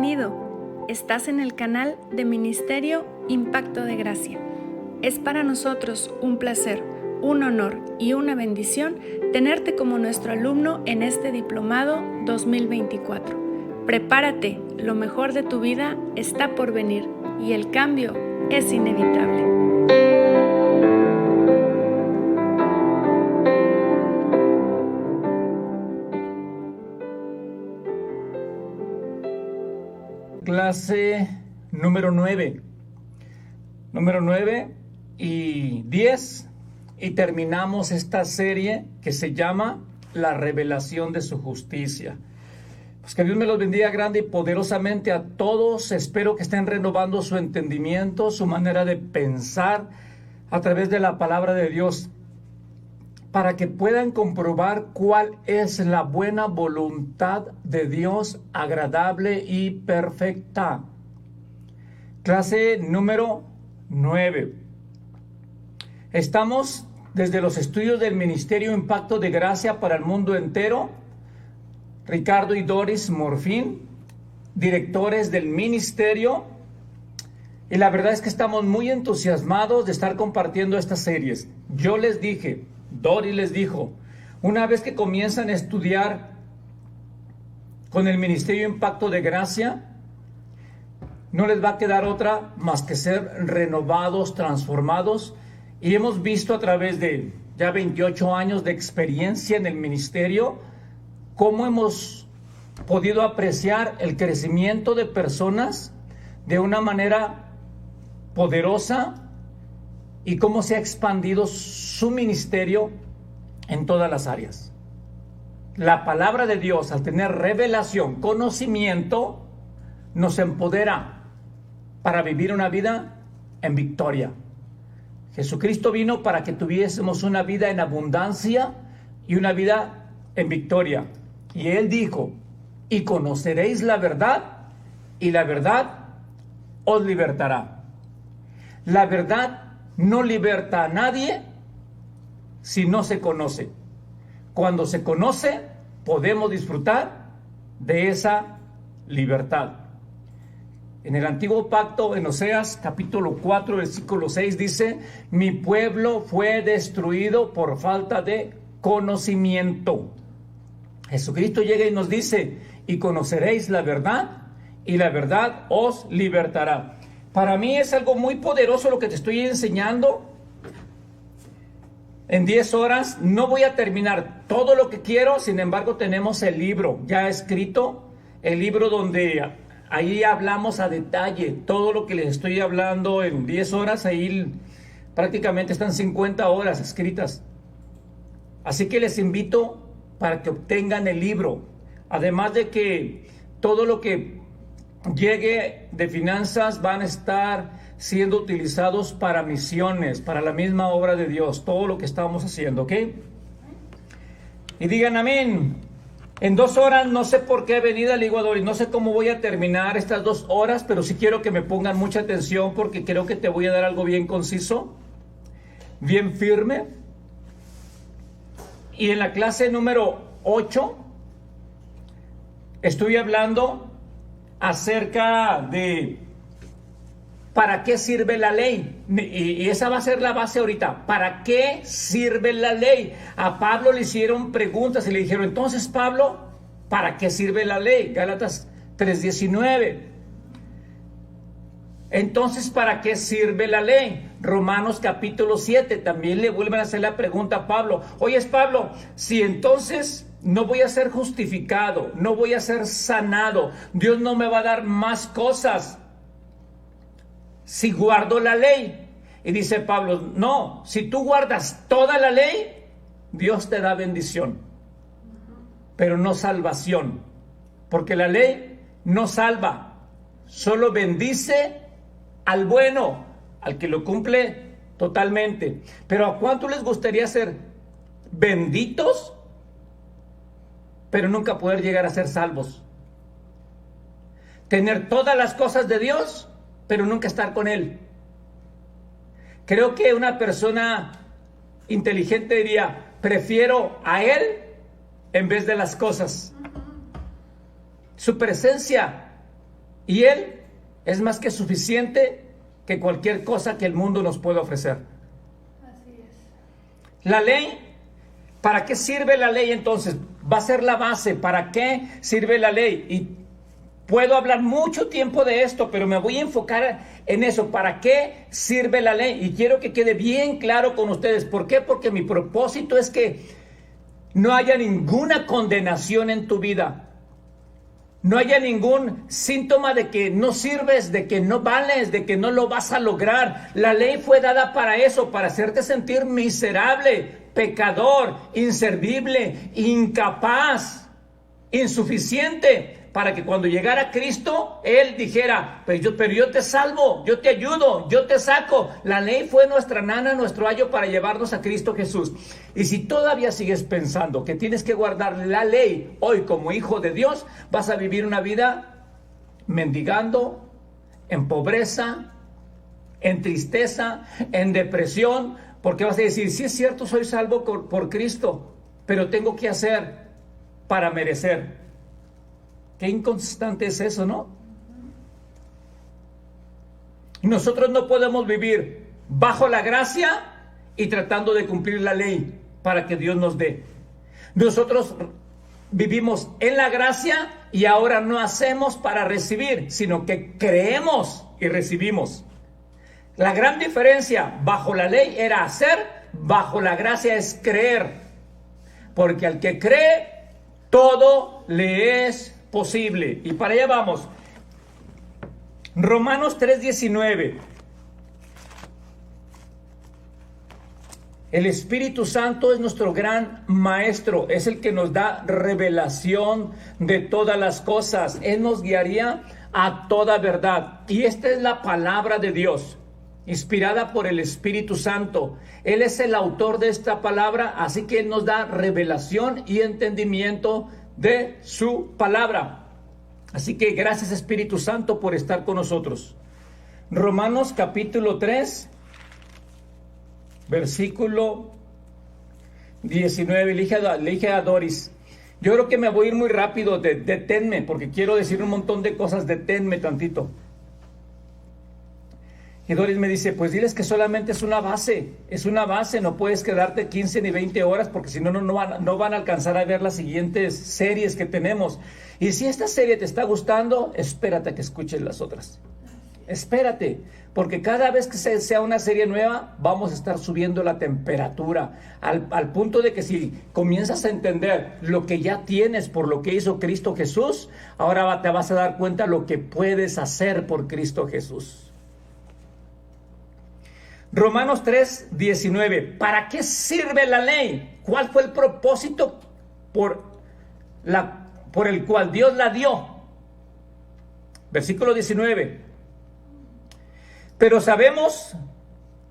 Bienvenido. Estás en el canal de Ministerio Impacto de Gracia. Es para nosotros un placer, un honor y una bendición tenerte como nuestro alumno en este diplomado 2024. Prepárate, lo mejor de tu vida está por venir y el cambio es inevitable. Clase número 9 y 10 y terminamos esta serie que se llama La revelación de su justicia. Pues que Dios me los bendiga grande y poderosamente a todos. Espero que estén renovando su entendimiento, su manera de pensar a través de la palabra de Dios, para que puedan comprobar cuál es la buena voluntad de Dios, agradable y perfecta. Clase número 9. Estamos desde los estudios del Ministerio Impacto de Gracia para el mundo entero. Ricardo y Doris Morfín, directores del ministerio. Y la verdad es que estamos muy entusiasmados de estar compartiendo estas series. Yo les dije, Doris les dijo, una vez que comienzan a estudiar con el Ministerio Impacto de Gracia, no les va a quedar otra más que ser renovados, transformados. Y hemos visto a través de ya 28 años de experiencia en el ministerio, cómo hemos podido apreciar el crecimiento de personas de una manera poderosa y cómo se ha expandido su ministerio en todas las áreas. La palabra de Dios, al tener revelación, conocimiento, nos empodera para vivir una vida en victoria. Jesucristo vino para que tuviésemos una vida en abundancia y una vida en victoria. Y Él dijo, y conoceréis la verdad, y la verdad os libertará. La verdad no liberta a nadie si no se conoce. Cuando se conoce, podemos disfrutar de esa libertad. En el Antiguo Pacto, en Oseas, capítulo 4, versículo 6, dice, mi pueblo fue destruido por falta de conocimiento. Jesucristo llega y nos dice, y conoceréis la verdad, y la verdad os libertará. Para mí es algo muy poderoso lo que te estoy enseñando. En 10 horas no voy a terminar todo lo que quiero, sin embargo tenemos el libro ya escrito, el libro donde ahí hablamos a detalle todo lo que les estoy hablando en 10 horas, ahí prácticamente están 50 horas escritas. Así que les invito para que obtengan el libro, además de que todo lo que llegue de finanzas van a estar siendo utilizados para misiones, para la misma obra de Dios, todo lo que estamos haciendo, ¿ok? Y digan amén. En 2 horas, no sé por qué he venido al Doris, no sé cómo voy a terminar estas 2 horas, pero sí quiero que me pongan mucha atención porque creo que te voy a dar algo bien conciso, bien firme. Y en la clase número 8 estuve hablando acerca de para qué sirve la ley, y esa va a ser la base ahorita. ¿Para qué sirve la ley? A Pablo le hicieron preguntas y le dijeron, entonces Pablo, ¿para qué sirve la ley? Gálatas 3:19. Entonces, ¿para qué sirve la ley? Romanos capítulo 7, también le vuelven a hacer la pregunta a Pablo. Oye, Pablo, si entonces no voy a ser justificado, no voy a ser sanado, Dios no me va a dar más cosas si guardo la ley. Y dice Pablo, no, si tú guardas toda la ley, Dios te da bendición, pero no salvación, porque la ley no salva, solo bendice al bueno, al que lo cumple totalmente. Pero ¿a cuánto les gustaría ser benditos, pero nunca poder llegar a ser salvos? Tener todas las cosas de Dios, pero nunca estar con Él. Creo que una persona inteligente diría, prefiero a Él en vez de las cosas. Su presencia Y Él es más que suficiente que cualquier cosa que el mundo nos pueda ofrecer. Así es. La ley, ¿para qué sirve la ley entonces? Va a ser la base. ¿Para qué sirve la ley? Y puedo hablar mucho tiempo de esto, pero me voy a enfocar en eso. ¿Para qué sirve la ley? Y quiero que quede bien claro con ustedes. ¿Por qué? Porque mi propósito es que no haya ninguna condenación en tu vida. No haya ningún síntoma de que no sirves, de que no vales, de que no lo vas a lograr. La ley fue dada para eso, para hacerte sentir miserable, pecador, inservible, incapaz, insuficiente, para que cuando llegara Cristo, Él dijera, pero yo te salvo, yo te ayudo, yo te saco. La ley fue nuestra nana, nuestro ayo para llevarnos a Cristo Jesús. Y si todavía sigues pensando que tienes que guardar la ley hoy como hijo de Dios, vas a vivir una vida mendigando, en pobreza, en tristeza, en depresión, porque vas a decir, sí es cierto, soy salvo por Cristo, pero tengo que hacer para merecer. Qué inconstante es eso, ¿no? Nosotros no podemos vivir bajo la gracia y tratando de cumplir la ley para que Dios nos dé. Nosotros vivimos en la gracia y ahora no hacemos para recibir, sino que creemos y recibimos. La gran diferencia bajo la ley era hacer, bajo la gracia es creer. Porque al que cree, todo le es posible. Y para allá vamos. Romanos 3:19. El Espíritu Santo es nuestro gran maestro, es el que nos da revelación de todas las cosas. Él nos guiaría a toda verdad. Y esta es la palabra de Dios, inspirada por el Espíritu Santo. Él es el autor de esta palabra, así que Él nos da revelación y entendimiento de su palabra. Así que gracias Espíritu Santo por estar con nosotros. Romanos capítulo 3, versículo 19. Le dije a Doris, yo creo que me voy a ir muy rápido, deténme, porque quiero decir un montón de cosas, deténme tantito. Y Doris me dice, pues diles que solamente es una base, no puedes quedarte 15 ni 20 horas porque si no, no van a alcanzar a ver las siguientes series que tenemos. Y si esta serie te está gustando, espérate a que escuches las otras. Espérate, porque cada vez que sea una serie nueva, vamos a estar subiendo la temperatura, al punto de que si comienzas a entender lo que ya tienes por lo que hizo Cristo Jesús, ahora te vas a dar cuenta lo que puedes hacer por Cristo Jesús. Romanos 3:19. ¿Para qué sirve la ley? ¿Cuál fue el propósito por el cual Dios la dio? Versículo 19. Pero sabemos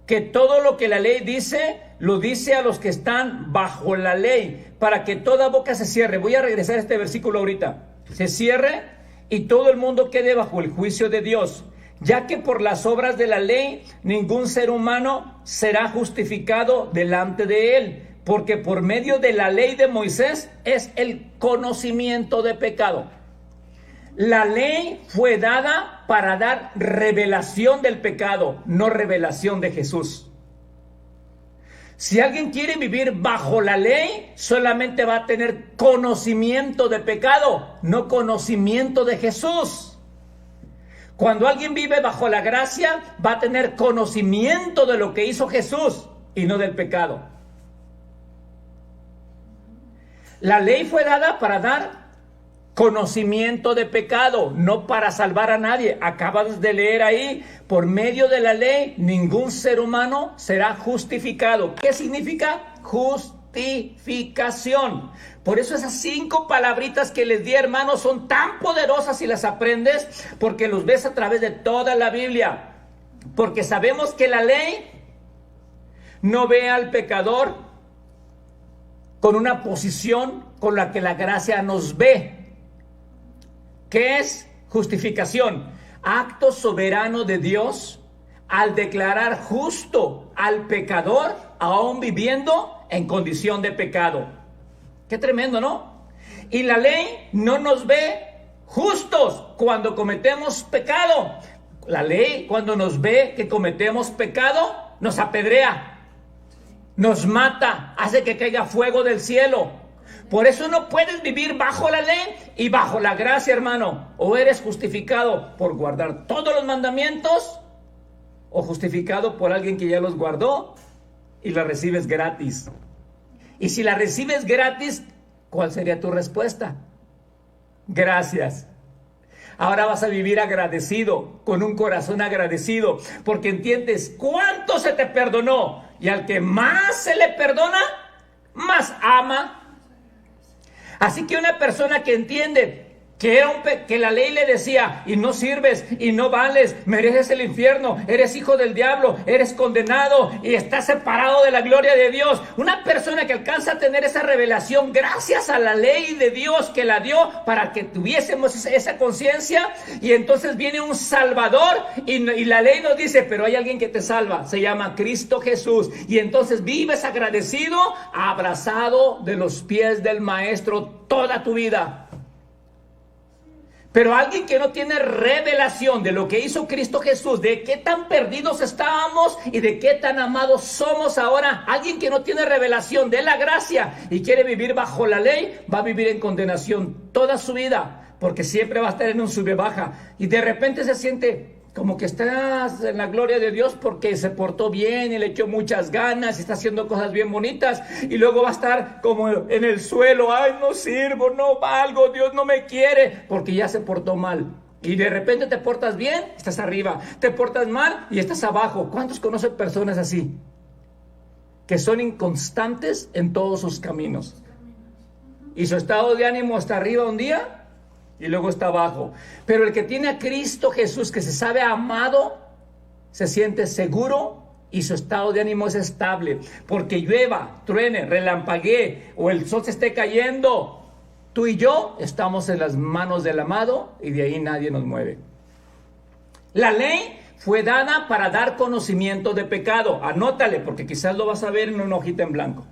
que todo lo que la ley dice, lo dice a los que están bajo la ley, para que toda boca se cierre. Voy a regresar a este versículo ahorita. Se cierre y todo el mundo quede bajo el juicio de Dios. Ya que por las obras de la ley ningún ser humano será justificado delante de él, porque por medio de la ley de Moisés es el conocimiento de pecado. La ley fue dada para dar revelación del pecado, no revelación de Jesús. Si alguien quiere vivir bajo la ley, solamente va a tener conocimiento de pecado, no conocimiento de Jesús. Cuando alguien vive bajo la gracia, va a tener conocimiento de lo que hizo Jesús y no del pecado. La ley fue dada para dar conocimiento de pecado, no para salvar a nadie. Acabas de leer ahí, por medio de la ley, ningún ser humano será justificado. ¿Qué significa? Justificación. Por eso esas 5 palabritas que les di, hermanos, son tan poderosas si las aprendes, porque los ves a través de toda la Biblia. Porque sabemos que la ley no ve al pecador con una posición con la que la gracia nos ve. ¿Qué es justificación? Acto soberano de Dios al declarar justo al pecador, aún viviendo en condición de pecado. Qué tremendo, ¿no? Y la ley no nos ve justos cuando cometemos pecado. La ley, cuando nos ve que cometemos pecado, nos apedrea, nos mata, hace que caiga fuego del cielo. Por eso no puedes vivir bajo la ley y bajo la gracia, hermano. O eres justificado por guardar todos los mandamientos, o justificado por alguien que ya los guardó y la recibes gratis. Y si la recibes gratis, ¿cuál sería tu respuesta? Gracias. Ahora vas a vivir agradecido, con un corazón agradecido, porque entiendes cuánto se te perdonó. Y al que más se le perdona, más ama. Así que una persona que entiende que la ley le decía, y no sirves, y no vales, mereces el infierno, eres hijo del diablo, eres condenado, y estás separado de la gloria de Dios. Una persona que alcanza a tener esa revelación gracias a la ley de Dios que la dio para que tuviésemos esa conciencia, y entonces viene un Salvador, y la ley nos dice, pero hay alguien que te salva, se llama Cristo Jesús, y entonces vives agradecido, abrazado de los pies del Maestro toda tu vida. Pero alguien que no tiene revelación de lo que hizo Cristo Jesús, de qué tan perdidos estábamos y de qué tan amados somos ahora, alguien que no tiene revelación de la gracia y quiere vivir bajo la ley, va a vivir en condenación toda su vida, porque siempre va a estar en un sube-baja y de repente se siente como que estás en la gloria de Dios porque se portó bien y le echó muchas ganas y está haciendo cosas bien bonitas, y luego va a estar como en el suelo, ay, no sirvo, no valgo, Dios no me quiere, porque ya se portó mal. Y de repente te portas bien, estás arriba, te portas mal y estás abajo. ¿Cuántos conocen personas así? Que son inconstantes en todos sus caminos. Y su estado de ánimo está arriba un día y luego está abajo. Pero el que tiene a Cristo Jesús, que se sabe amado, se siente seguro y su estado de ánimo es estable. Porque llueva, truene, relampaguee o el sol se esté cayendo, tú y yo estamos en las manos del amado y de ahí nadie nos mueve. La ley fue dada para dar conocimiento de pecado. Anótale, porque quizás lo vas a ver en una hojita en blanco.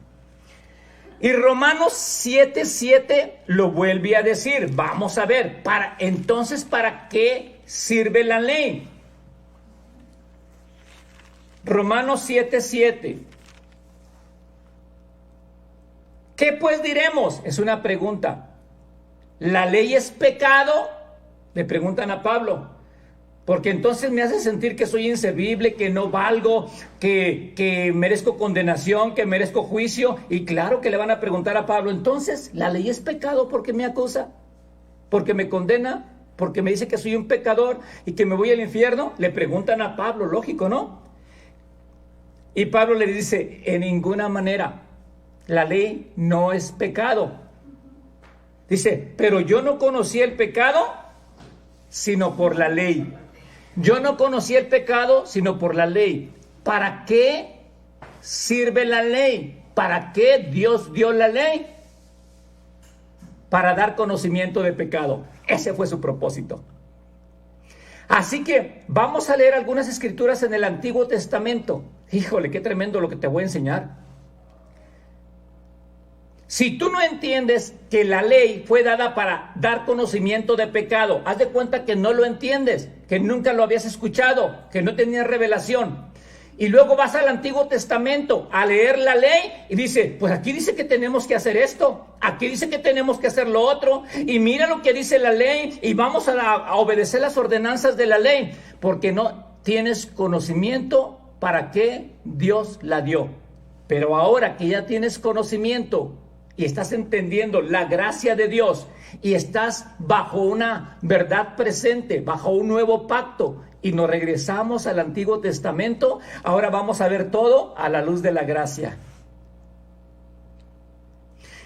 Y Romanos 7:7 lo vuelve a decir. Vamos a ver, entonces, ¿para qué sirve la ley? Romanos 7:7. ¿Qué pues diremos? Es una pregunta. ¿La ley es pecado? Le preguntan a Pablo. Porque entonces me hace sentir que soy inservible, que no valgo, que merezco condenación, que merezco juicio. Y claro que le van a preguntar a Pablo, entonces, ¿la ley es pecado porque me acusa? ¿Porque me condena? ¿Porque me dice que soy un pecador y que me voy al infierno? Le preguntan a Pablo, lógico, ¿no? Y Pablo le dice, en ninguna manera, la ley no es pecado. Dice, pero yo no conocí el pecado, sino por la ley. Yo no conocí el pecado, sino por la ley. ¿Para qué sirve la ley? ¿Para qué Dios dio la ley? Para dar conocimiento de pecado. Ese fue su propósito. Así que vamos a leer algunas escrituras en el Antiguo Testamento. Híjole, qué tremendo lo que te voy a enseñar. Si tú no entiendes que la ley fue dada para dar conocimiento de pecado, haz de cuenta que no lo entiendes, que nunca lo habías escuchado, que no tenías revelación. Y luego vas al Antiguo Testamento a leer la ley y dice, pues aquí dice que tenemos que hacer esto, aquí dice que tenemos que hacer lo otro, y mira lo que dice la ley y vamos a obedecer las ordenanzas de la ley, porque no tienes conocimiento para qué Dios la dio. Pero ahora que ya tienes conocimiento y estás entendiendo la gracia de Dios y estás bajo una verdad presente, bajo un nuevo pacto, y nos regresamos al Antiguo Testamento, ahora vamos a ver todo a la luz de la gracia.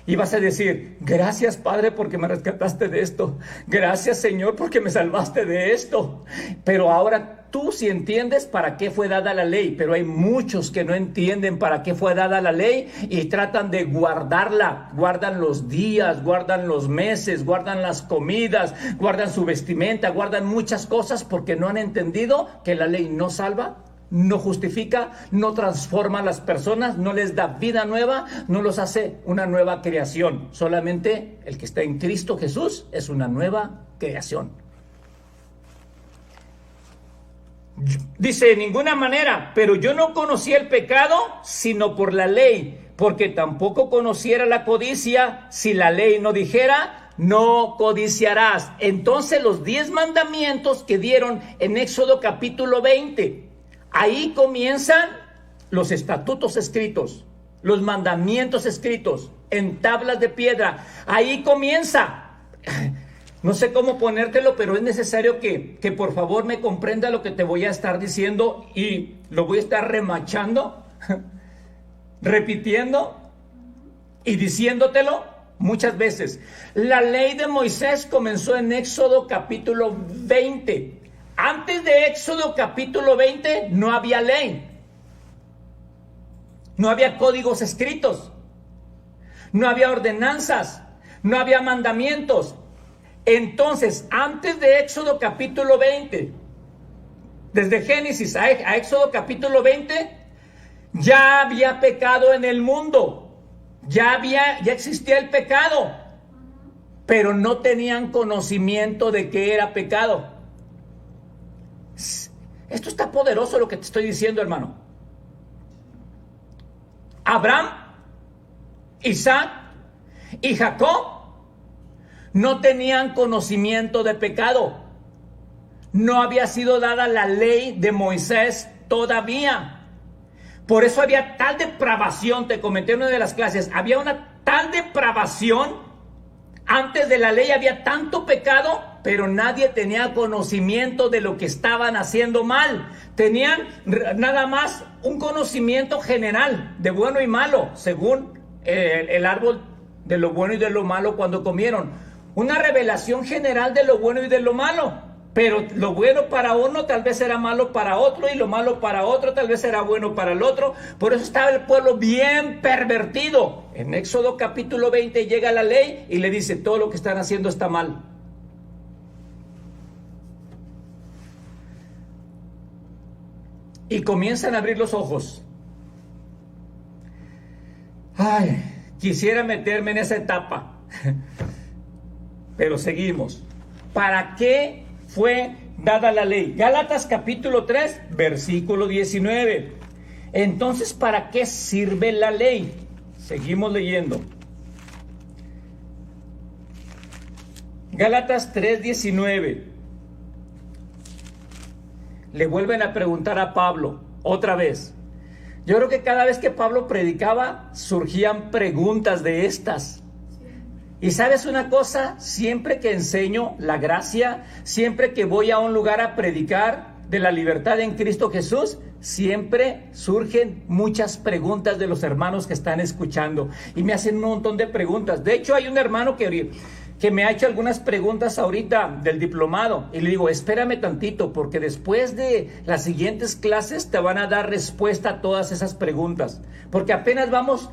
Y vas a decir, gracias Padre porque me rescataste de esto, gracias Señor porque me salvaste de esto. Pero ahora tú sí entiendes para qué fue dada la ley, pero hay muchos que no entienden para qué fue dada la ley y tratan de guardarla, guardan los días, guardan los meses, guardan las comidas, guardan su vestimenta, guardan muchas cosas porque no han entendido que la ley no salva, no justifica, no transforma a las personas, no les da vida nueva, no los hace una nueva creación. Solamente el que está en Cristo Jesús es una nueva creación. Dice, de ninguna manera, pero yo no conocía el pecado sino por la ley, porque tampoco conociera la codicia si la ley no dijera, no codiciarás. Entonces los 10 mandamientos que dieron en Éxodo capítulo 20, ahí comienzan los estatutos escritos, los mandamientos escritos en tablas de piedra. Ahí comienza. No sé cómo ponértelo, pero es necesario que por favor me comprenda lo que te voy a estar diciendo y lo voy a estar remachando, repitiendo y diciéndotelo muchas veces. La ley de Moisés comenzó en Éxodo capítulo 20. Antes de Éxodo capítulo 20 no había ley. No había códigos escritos. No había ordenanzas. No había mandamientos. Entonces, antes de Éxodo capítulo 20, desde Génesis a Éxodo capítulo 20, ya había pecado en el mundo. Ya existía el pecado, pero no tenían conocimiento de que era pecado. Esto está poderoso lo que te estoy diciendo, hermano. Abraham, Isaac y Jacob no tenían conocimiento de pecado. No había sido dada la ley de Moisés todavía. Por eso había tal depravación, te comenté en una de las clases, había una tal depravación, antes de la ley había tanto pecado, pero nadie tenía conocimiento de lo que estaban haciendo mal. Tenían nada más un conocimiento general de bueno y malo, según el árbol de lo bueno y de lo malo cuando comieron. Una revelación general de lo bueno y de lo malo. Pero lo bueno para uno tal vez era malo para otro, y lo malo para otro tal vez era bueno para el otro. Por eso estaba el pueblo bien pervertido. En Éxodo capítulo 20 llega la ley y le dice, todo lo que están haciendo está mal. Y comienzan a abrir los ojos. Ay, quisiera meterme en esa etapa. Pero seguimos. ¿Para qué fue dada la ley? Gálatas capítulo 3, versículo 19. Entonces, ¿para qué sirve la ley? Seguimos leyendo. Gálatas 3, 19. Le vuelven a preguntar a Pablo otra vez. Yo creo que cada vez que Pablo predicaba surgían preguntas de estas. Y sabes una cosa, siempre que enseño la gracia, siempre que voy a un lugar a predicar de la libertad en Cristo Jesús, siempre surgen muchas preguntas de los hermanos que están escuchando y me hacen un montón de preguntas. De hecho, hay un hermano que me ha hecho algunas preguntas ahorita del diplomado y le digo, espérame tantito porque después de las siguientes clases te van a dar respuesta a todas esas preguntas, porque apenas vamos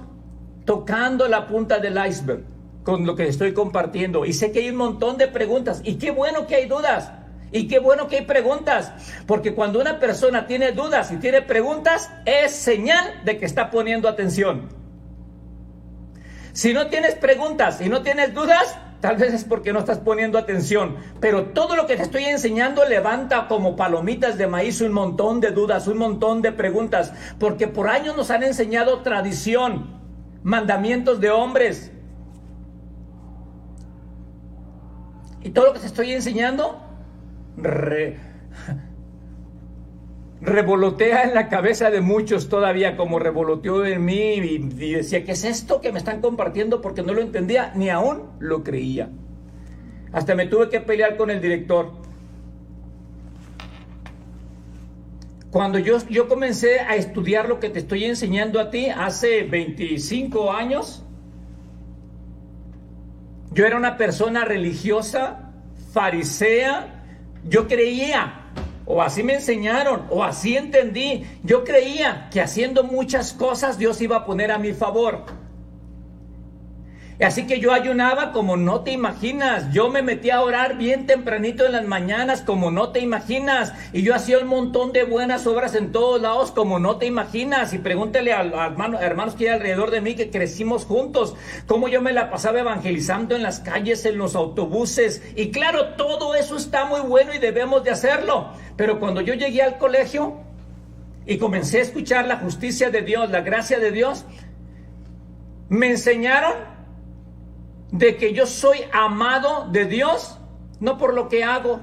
tocando la punta del iceberg con lo que estoy compartiendo y sé que hay un montón de preguntas y qué bueno que hay dudas y qué bueno que hay preguntas, porque cuando una persona tiene dudas y tiene preguntas es señal de que está poniendo atención. Si no tienes preguntas y no tienes dudas, tal vez es porque no estás poniendo atención, pero todo lo que te estoy enseñando levanta como palomitas de maíz un montón de dudas, un montón de preguntas, porque por años nos han enseñado tradición, mandamientos de hombres. Y todo lo que te estoy enseñando revolotea en la cabeza de muchos todavía, como revoloteó en mí, y decía, ¿qué es esto que me están compartiendo? Porque no lo entendía, ni aún lo creía. Hasta me tuve que pelear con el director. Cuando yo comencé a estudiar lo que te estoy enseñando a ti hace 25 años, yo era una persona religiosa, farisea. Yo creía, o así me enseñaron, o así entendí, yo creía que haciendo muchas cosas Dios iba a poner a mi favor. Así que yo ayunaba como no te imaginas. Yo me metía a orar bien tempranito en las mañanas como no te imaginas. Y yo hacía un montón de buenas obras en todos lados como no te imaginas. Y pregúntale a hermanos que hay alrededor de mí que crecimos juntos, cómo yo me la pasaba evangelizando en las calles, en los autobuses. Y claro, todo eso está muy bueno y debemos de hacerlo. Pero cuando yo llegué al colegio y comencé a escuchar la justicia de Dios, la gracia de Dios, me enseñaron de que yo soy amado de Dios, no por lo que hago,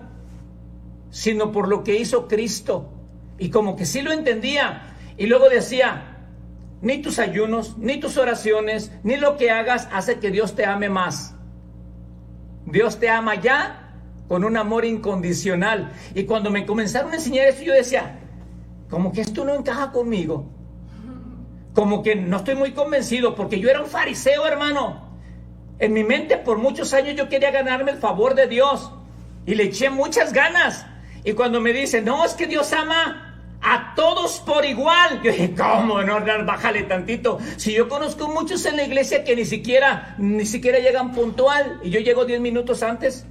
sino por lo que hizo Cristo. Y como que sí lo entendía. Y luego decía, ni tus ayunos, ni tus oraciones, ni lo que hagas hace que Dios te ame más. Dios te ama ya con un amor incondicional. Y cuando me comenzaron a enseñar eso, yo decía, como que esto no encaja conmigo. Como que no estoy muy convencido, porque yo era un fariseo, hermano. En mi mente por muchos años yo quería ganarme el favor de Dios y le eché muchas ganas. Y cuando me dicen, no, es que Dios ama a todos por igual, yo dije, ¿cómo? No, bájale tantito. Si yo conozco muchos en la iglesia que ni siquiera llegan puntual y yo llego 10 minutos antes.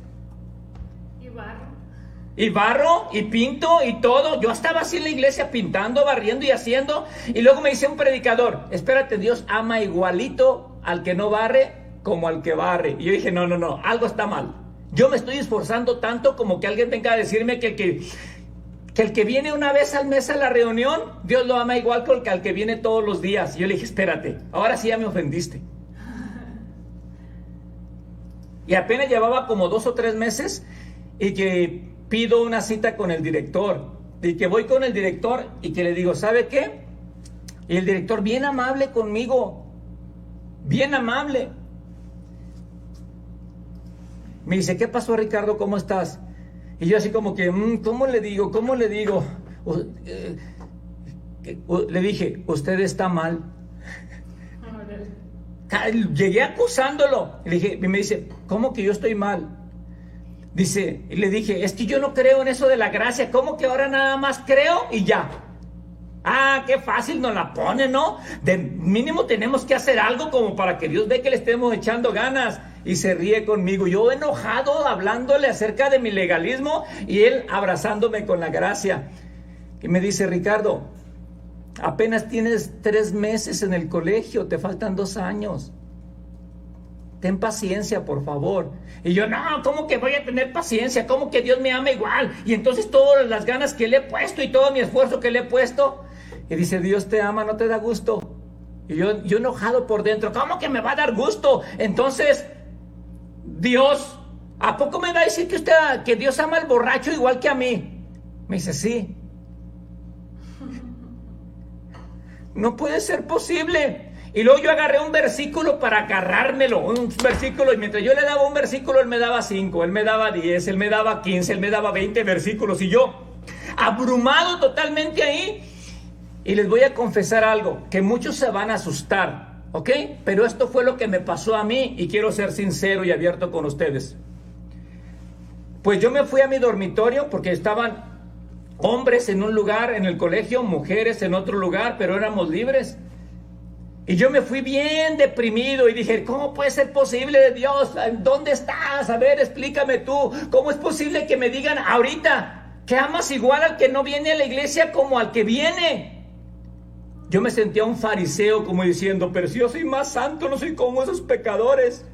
Y barro, y pinto, y todo. Yo estaba así en la iglesia pintando, barriendo y haciendo. Y luego me dice un predicador, espérate, Dios ama igualito al que no barre como al que barre. Y yo dije, no, algo está mal. Yo me estoy esforzando tanto como que alguien venga a decirme que el que viene una vez al mes a la reunión, Dios lo ama igual que al que viene todos los días. Y yo le dije, espérate, ahora sí ya me ofendiste. Y apenas llevaba como 2 o 3 meses y que pido una cita con el director. Y que voy con el director y que le digo, ¿sabe qué? Y el director bien amable conmigo, bien amable. Me dice, ¿qué pasó, Ricardo? ¿Cómo estás? Y yo así como que, ¿cómo le digo? Le dije, usted está mal. Llegué acusándolo. Y me dice, ¿cómo que yo estoy mal? Dice, y le dije, es que yo no creo en eso de la gracia. ¿Cómo que ahora nada más creo y ya? Ah, qué fácil nos la pone, ¿no? De mínimo tenemos que hacer algo como para que Dios vea que le estemos echando ganas. Y se ríe conmigo, yo enojado hablándole acerca de mi legalismo y él abrazándome con la gracia. Y me dice, Ricardo, apenas tienes 3 meses en el colegio, te faltan 2 años. Ten paciencia, por favor. Y yo, no, ¿cómo que voy a tener paciencia? ¿Cómo que Dios me ama igual? Y entonces todas las ganas que le he puesto y todo mi esfuerzo que le he puesto. Y dice, Dios te ama, ¿no te da gusto? Y yo enojado por dentro, ¿cómo que me va a dar gusto? Entonces, Dios, ¿a poco me va a decir que Dios ama al borracho igual que a mí? Me dice, sí. No puede ser posible. Y luego yo agarré un versículo para agarrármelo, un versículo, y mientras yo le daba un versículo, él me daba 5, él me daba 10, él me daba 15, él me daba 20 versículos, y yo, abrumado totalmente ahí. Y les voy a confesar algo, que muchos se van a asustar, ¿ok? Pero esto fue lo que me pasó a mí, y quiero ser sincero y abierto con ustedes. Pues yo me fui a mi dormitorio, porque estaban hombres en un lugar en el colegio, mujeres en otro lugar, pero éramos libres. Y yo me fui bien deprimido y dije, ¿cómo puede ser posible, Dios? ¿Dónde estás? A ver, explícame tú. ¿Cómo es posible que me digan ahorita que amas igual al que no viene a la iglesia como al que viene? Yo me sentía un fariseo como diciendo, pero si yo soy más santo, no soy como esos pecadores.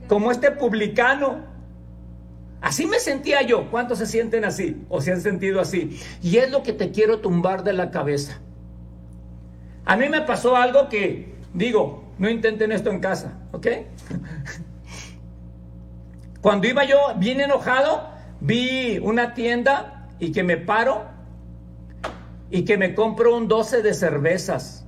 Como este publicano. Así me sentía yo. ¿Cuántos se sienten así? ¿O se han sentido así? Y es lo que te quiero tumbar de la cabeza. A mí me pasó algo que, digo, no intenten esto en casa, ¿ok? Cuando iba yo bien enojado, vi una tienda y que me paro y que me compro un 12 de cervezas.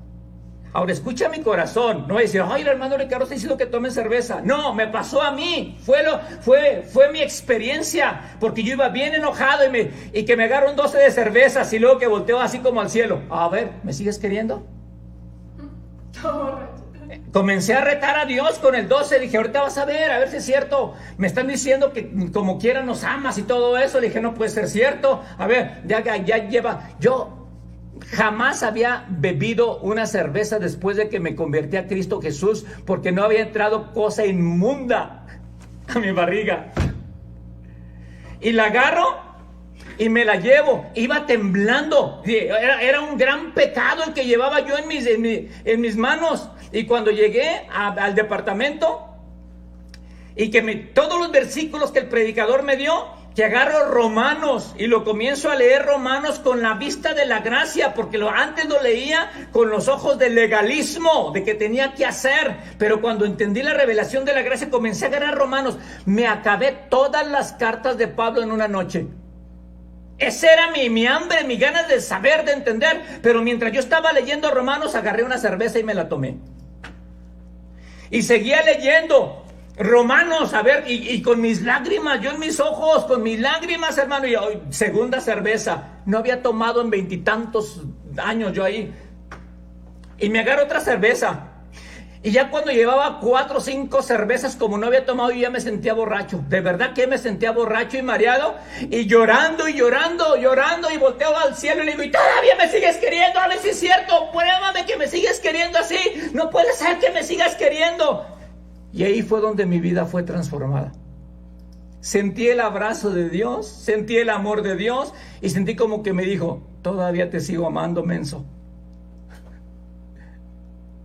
Ahora escucha mi corazón, no voy a decir, ay, el hermano Ricardo está diciendo que tomen cerveza. No, me pasó a mí, fue mi experiencia, porque yo iba bien enojado y que me agarro un 12 de cervezas y luego que volteo así como al cielo. A ver, ¿me sigues queriendo? Comencé a retar a Dios con el 12, dije, ahorita vas a ver si es cierto, me están diciendo que como quiera nos amas y todo eso. Le dije, no puede ser cierto, a ver, ya lleva, yo Jamás había bebido una cerveza después de que me convertí a Cristo Jesús, porque no había entrado cosa inmunda a mi barriga. Y la agarro y me la llevo. Iba temblando. Era un gran pecado el que llevaba yo en mis manos. Y cuando llegué al departamento y que todos los versículos que el predicador me dio, que agarro Romanos y lo comienzo a leer Romanos con la vista de la gracia, porque antes lo leía con los ojos del legalismo, de que tenía que hacer, pero cuando entendí la revelación de la gracia, comencé a agarrar Romanos. Me acabé todas las cartas de Pablo en una noche. Esa era mi hambre, mi ganas de saber, de entender, pero mientras yo estaba leyendo Romanos, agarré una cerveza y me la tomé. Y seguía leyendo Romanos, a ver, y con mis lágrimas, yo en mis ojos, con mis lágrimas, hermano, y segunda cerveza. No había tomado en 20 y tantos años yo ahí. Y me agarro otra cerveza. Y ya cuando llevaba 4 o 5 cervezas, como no había tomado, yo ya me sentía borracho. De verdad que me sentía borracho y mareado. Y llorando, y volteo al cielo y le digo, ¿y todavía me sigues queriendo? A ver si es cierto, pruébame que me sigues queriendo así. No puede ser que me sigas queriendo. Y ahí fue donde mi vida fue transformada. Sentí el abrazo de Dios, sentí el amor de Dios y sentí como que me dijo, todavía te sigo amando, menso.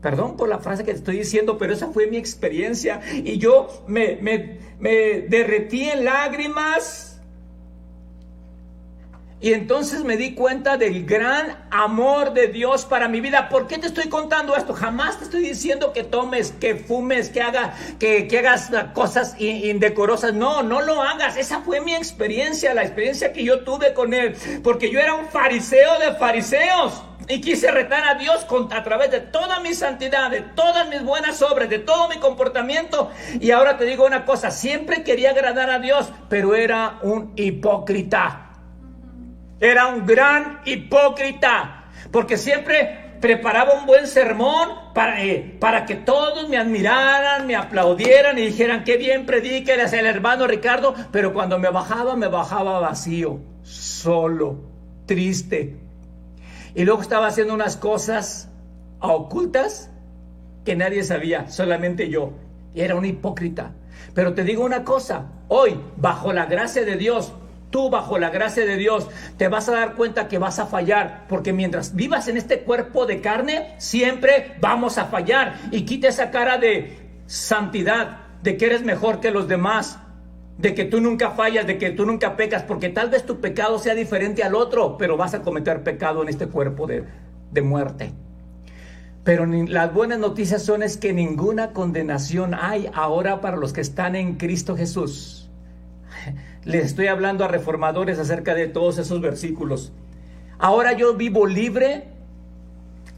Perdón por la frase que te estoy diciendo, pero esa fue mi experiencia. Y yo me derretí en lágrimas. Y entonces me di cuenta del gran amor de Dios para mi vida. ¿Por qué te estoy contando esto? Jamás te estoy diciendo que tomes, que fumes, que hagas cosas indecorosas. No lo hagas. Esa fue mi experiencia, la experiencia que yo tuve con Él. Porque yo era un fariseo de fariseos. Y quise retar a Dios a través de toda mi santidad, de todas mis buenas obras, de todo mi comportamiento. Y ahora te digo una cosa, siempre quería agradar a Dios, pero era un hipócrita. Era un gran hipócrita, porque siempre preparaba un buen sermón para que todos me admiraran, me aplaudieran y dijeran, qué bien predica el hermano Ricardo. Pero cuando me bajaba vacío, solo, triste. Y luego estaba haciendo unas cosas ocultas que nadie sabía, solamente yo. Y era un hipócrita. Pero te digo una cosa, hoy, bajo la gracia de Dios, tú bajo la gracia de Dios, te vas a dar cuenta que vas a fallar, porque mientras vivas en este cuerpo de carne, siempre vamos a fallar. Y quita esa cara de santidad, de que eres mejor que los demás, de que tú nunca fallas, de que tú nunca pecas, porque tal vez tu pecado sea diferente al otro, pero vas a cometer pecado en este cuerpo de muerte. Pero las buenas noticias son es que ninguna condenación hay ahora para los que están en Cristo Jesús. Les estoy hablando a reformadores acerca de todos esos versículos. Ahora yo vivo libre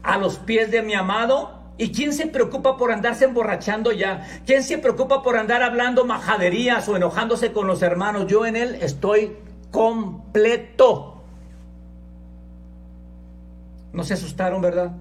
a los pies de mi amado. ¿Y quién se preocupa por andarse emborrachando ya? ¿Quién se preocupa por andar hablando majaderías o enojándose con los hermanos? Yo en Él estoy completo. No se asustaron, ¿verdad?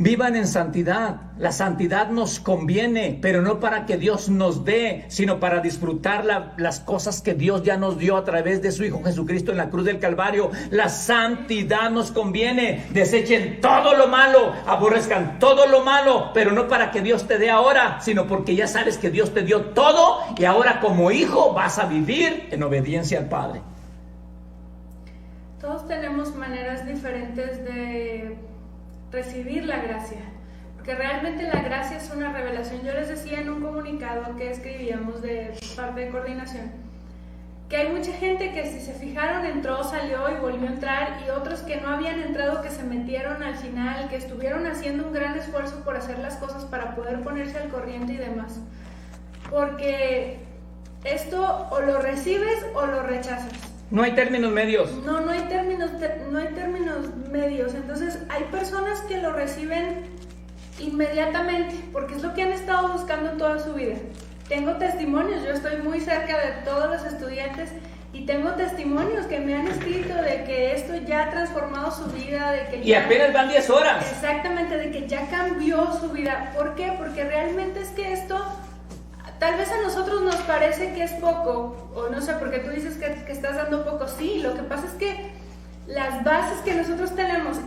Vivan en santidad. La santidad nos conviene, pero no para que Dios nos dé, sino para disfrutar las cosas que Dios ya nos dio a través de su Hijo Jesucristo en la cruz del Calvario. La santidad nos conviene. Desechen todo lo malo, aborrezcan todo lo malo, pero no para que Dios te dé ahora, sino porque ya sabes que Dios te dio todo y ahora como hijo vas a vivir en obediencia al Padre. Todos tenemos maneras diferentes de recibir la gracia, porque realmente la gracia es una revelación. Yo les decía en un comunicado que escribíamos de parte de coordinación que hay mucha gente que, si se fijaron, entró, salió y volvió a entrar, y otros que no habían entrado, que se metieron al final, que estuvieron haciendo un gran esfuerzo por hacer las cosas para poder ponerse al corriente y demás, porque esto o lo recibes o lo rechazas. No hay términos medios. No hay términos medios. Entonces hay personas que lo reciben inmediatamente, porque es lo que han estado buscando toda su vida. Tengo testimonios, yo estoy muy cerca de todos los estudiantes y tengo testimonios que me han escrito de que esto ya ha transformado su vida, de que ya, apenas van 10 horas. Exactamente, de que ya cambió su vida. ¿Por qué? Porque realmente es que esto tal vez a nosotros nos parece que es poco, o no sé, porque tú dices que estás dando poco. Sí, lo que pasa es que las bases que nosotros tenemos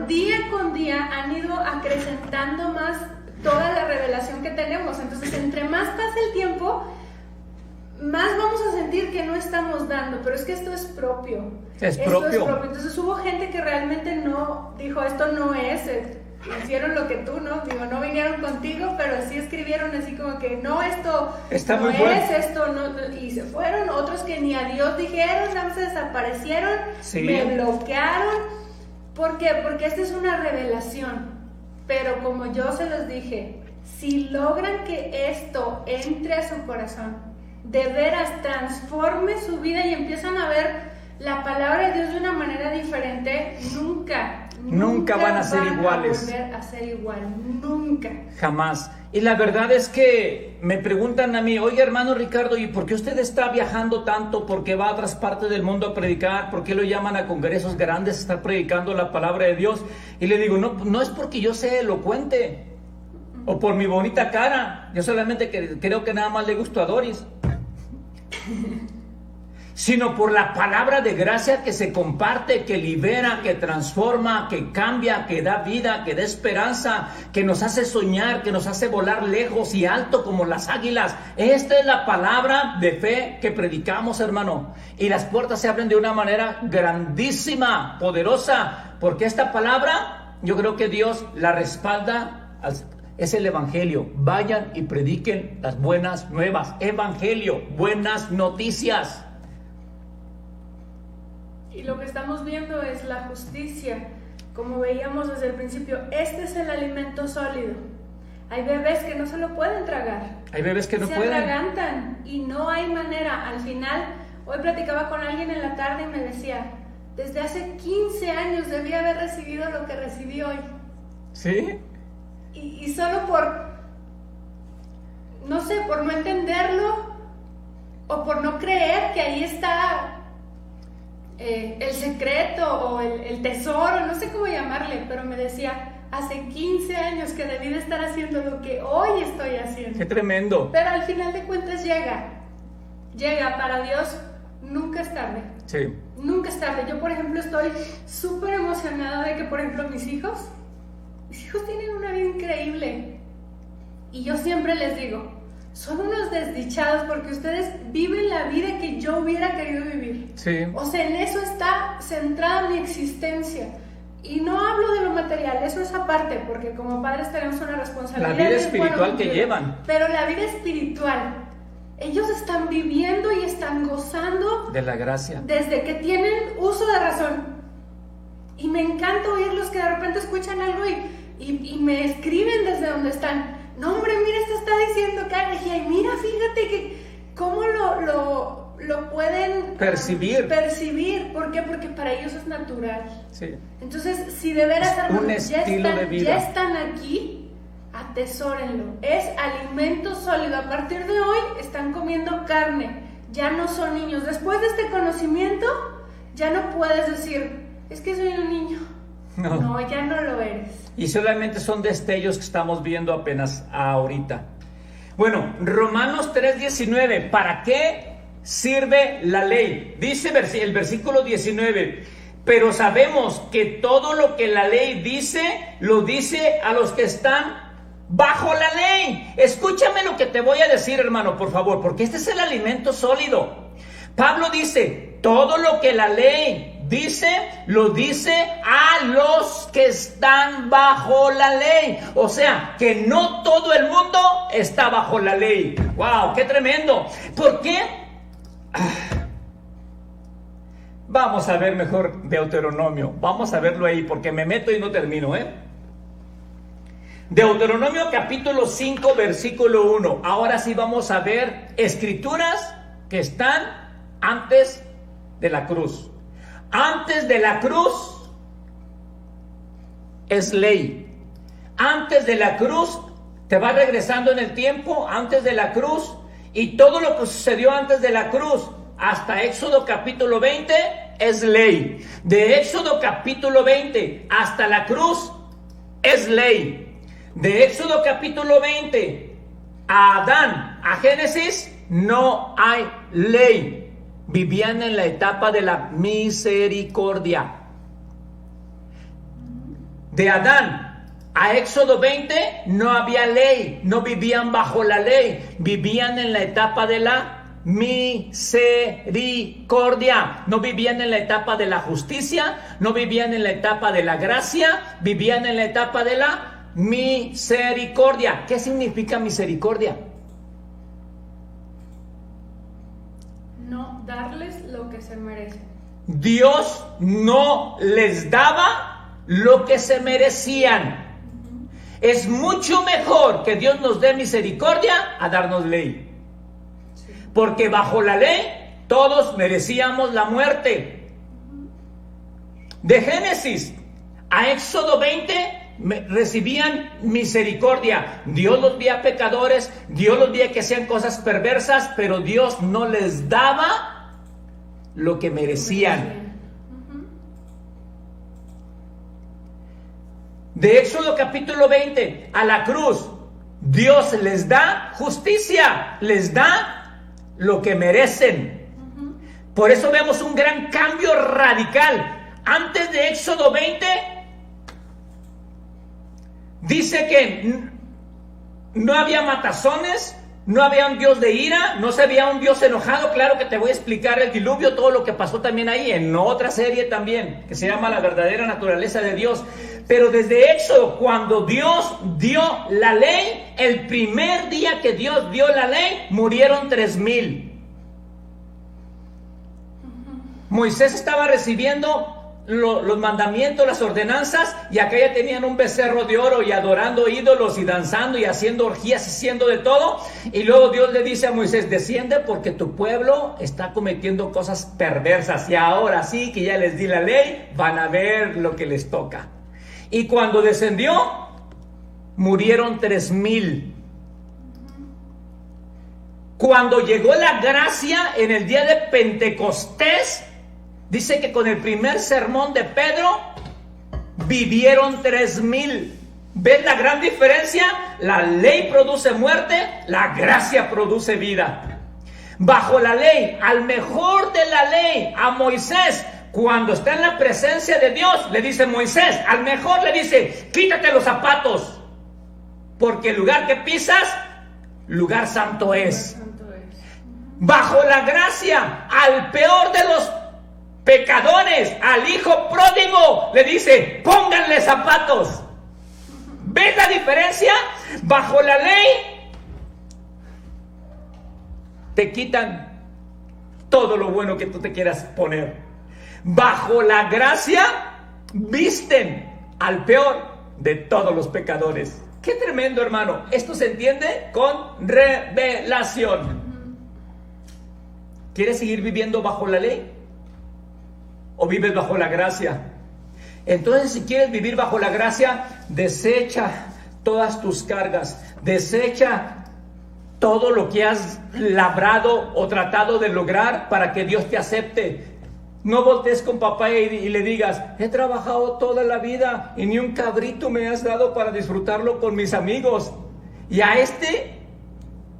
día con día han ido acrecentando más toda la revelación que tenemos. Entonces, entre más pasa el tiempo, más vamos a sentir que no estamos dando, pero es que esto es propio. Es propio. Entonces hubo gente que realmente no dijo, esto no es, hicieron lo que tú, ¿no? Digo, no vinieron contigo, pero sí escribieron así como que, no, esto está no muy es, bueno. Esto no, y se fueron. Otros que ni adiós dijeron, nada más se desaparecieron, sí. Me bloquearon. ¿Por qué? Porque esta es una revelación. Pero como yo se los dije, si logran que esto entre a su corazón, de veras transforme su vida y empiezan a ver la palabra de Dios de una manera diferente, nunca van a ser iguales. A volver a ser igual, nunca. Jamás. Y la verdad es que me preguntan a mí, oye hermano Ricardo, ¿y por qué usted está viajando tanto? ¿Por qué va a otras partes del mundo a predicar? ¿Por qué lo llaman a congresos grandes a estar predicando la palabra de Dios? Y le digo, no es porque yo sea elocuente o por mi bonita cara. Yo solamente creo que nada más le gusto a Doris. Sino por la palabra de gracia que se comparte, que libera, que transforma, que cambia, que da vida, que da esperanza, que nos hace soñar, que nos hace volar lejos y alto como las águilas. Esta es la palabra de fe que predicamos, hermano. Y las puertas se abren de una manera grandísima, poderosa, porque esta palabra, yo creo que Dios la respalda. Es el evangelio. Vayan y prediquen las buenas nuevas. Evangelio, buenas noticias. Y lo que estamos viendo es la justicia. Como veíamos desde el principio, este es el alimento sólido. Hay bebés que no se lo pueden tragar. Hay bebés que no pueden. Se atragantan y no hay manera. Al final, hoy platicaba con alguien en la tarde y me decía, desde hace 15 años debí haber recibido lo que recibí hoy. ¿Sí? Y solo por no entenderlo o por no creer que ahí está el secreto o el tesoro, no sé cómo llamarle, pero me decía, hace 15 años que debí de estar haciendo lo que hoy estoy haciendo. ¡Qué tremendo! Pero al final de cuentas llega, para Dios nunca es tarde. Sí. Nunca es tarde. Yo, por ejemplo, estoy súper emocionada de que, por ejemplo, mis hijos tienen una vida increíble. Y yo siempre les digo, son unos desdichados porque ustedes viven la vida que yo hubiera querido vivir. Sí. O sea, en eso está centrada mi existencia. Y no hablo de lo material, eso es aparte, porque como padres tenemos una responsabilidad. La vida espiritual que llevan. Pero la vida espiritual, ellos están viviendo y están gozando de la gracia. Desde que tienen uso de razón. Y me encanta oírlos que de repente escuchan algo y me escriben desde donde están. No, hombre, mira, esto está diciendo que... Y mira, fíjate que cómo lo pueden percibir. ¿Por qué? Porque para ellos es natural. Sí. Entonces, si de veras, hermanos, ya están aquí, atesórenlo. Es alimento sólido. A partir de hoy están comiendo carne. Ya no son niños. Después de este conocimiento, ya no puedes decir, es que soy un niño. No, ya no lo eres. Y solamente son destellos que estamos viendo apenas ahorita. Bueno, Romanos 3:19, ¿para qué sirve la ley? Dice el versículo 19, pero sabemos que todo lo que la ley dice, lo dice a los que están bajo la ley. Escúchame lo que te voy a decir, hermano, por favor, porque este es el alimento sólido. Pablo dice, todo lo que la ley dice, lo dice a los que están bajo la ley. O sea, que no todo el mundo está bajo la ley. ¡Wow! ¡Qué tremendo! ¿Por qué? Vamos a ver mejor Deuteronomio. Vamos a verlo ahí, porque me meto y no termino, Deuteronomio capítulo 5, versículo 1. Ahora sí vamos a ver escrituras que están antes de la cruz. Antes de la cruz es ley. Antes de la cruz te va regresando en el tiempo, antes de la cruz, y todo lo que sucedió antes de la cruz hasta Éxodo capítulo 20 es ley. De Éxodo capítulo 20 hasta la cruz es ley. De Éxodo capítulo 20 a Adán, a Génesis, no hay ley. vivían en la etapa de la misericordia. De Adán a Éxodo 20 no había ley, no vivían bajo la ley, vivían en la etapa de la misericordia, no vivían en la etapa de la justicia, no vivían en la etapa de la gracia, vivían en la etapa de la misericordia. ¿Qué significa misericordia? No darles lo que se merecen. Dios no les daba lo que se merecían. Es mucho mejor que Dios nos dé misericordia a darnos ley. Porque bajo la ley todos merecíamos la muerte. De Génesis a Éxodo 20 recibían misericordia. Dios los veía pecadores, Dios los veía que hacían cosas perversas, pero Dios no les daba lo que merecían. De Éxodo capítulo 20 a la cruz, Dios les da justicia, les da lo que merecen. Por eso vemos un gran cambio radical. Antes de Éxodo 20 dice que no había matazones, no había un Dios de ira, no se veía un Dios enojado. Claro que te voy a explicar el diluvio, todo lo que pasó también ahí, en otra serie también, que se llama La verdadera naturaleza de Dios. Pero desde Éxodo, cuando Dios dio la ley, el primer día que Dios dio la ley, murieron 3,000. Moisés estaba recibiendo los mandamientos, las ordenanzas, y acá ya tenían un becerro de oro y adorando ídolos y danzando y haciendo orgías y haciendo de todo. Y luego Dios le dice a Moisés: desciende porque tu pueblo está cometiendo cosas perversas, y ahora sí que ya les di la ley, van a ver lo que les toca. Y cuando descendió, murieron 3,000. Cuando llegó la gracia en el día de Pentecostés, dice que con el primer sermón de Pedro vivieron 3,000. ¿Ves la gran diferencia? La ley produce muerte, la gracia produce vida. Bajo la ley, al mejor de la ley, a Moisés, cuando está en la presencia de Dios, le dice Moisés, al mejor le dice: quítate los zapatos, porque el lugar que pisas, lugar santo es. Bajo la gracia, al peor de los pecadores, al hijo pródigo, le dice: pónganle zapatos. ¿Ves la diferencia? Bajo la ley te quitan todo lo bueno que tú te quieras poner. Bajo la gracia visten al peor de todos los pecadores. Qué tremendo, hermano. Esto se entiende con revelación. ¿Quieres seguir viviendo bajo la ley? ¿O vives bajo la gracia? Entonces, si quieres vivir bajo la gracia, desecha todas tus cargas, desecha todo lo que has labrado o tratado de lograr para que Dios te acepte. No voltees con papá y le digas: he trabajado toda la vida y ni un cabrito me has dado para disfrutarlo con mis amigos. Y a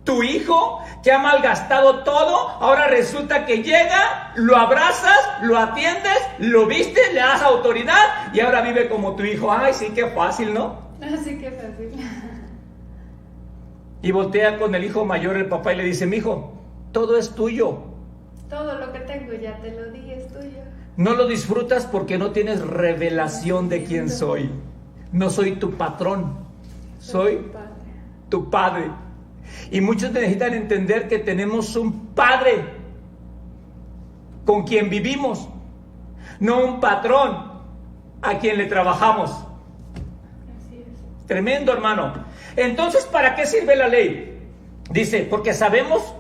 tu hijo que ha malgastado todo, ahora resulta que llega, lo abrazas, lo atiendes, lo vistes, le das autoridad y ahora vive como tu hijo. Ay, sí, qué fácil, ¿no? Así que fácil. Y voltea con el hijo mayor, el papá, y le dice: mijo, todo es tuyo. Todo lo que tengo ya te lo di, es tuyo. No lo disfrutas porque no tienes revelación de quién soy. No soy tu patrón, soy tu padre. Y muchos necesitan entender que tenemos un padre con quien vivimos, no un patrón a quien le trabajamos. Así es. Tremendo, hermano. Entonces, ¿para qué sirve la ley? Dice: porque sabemos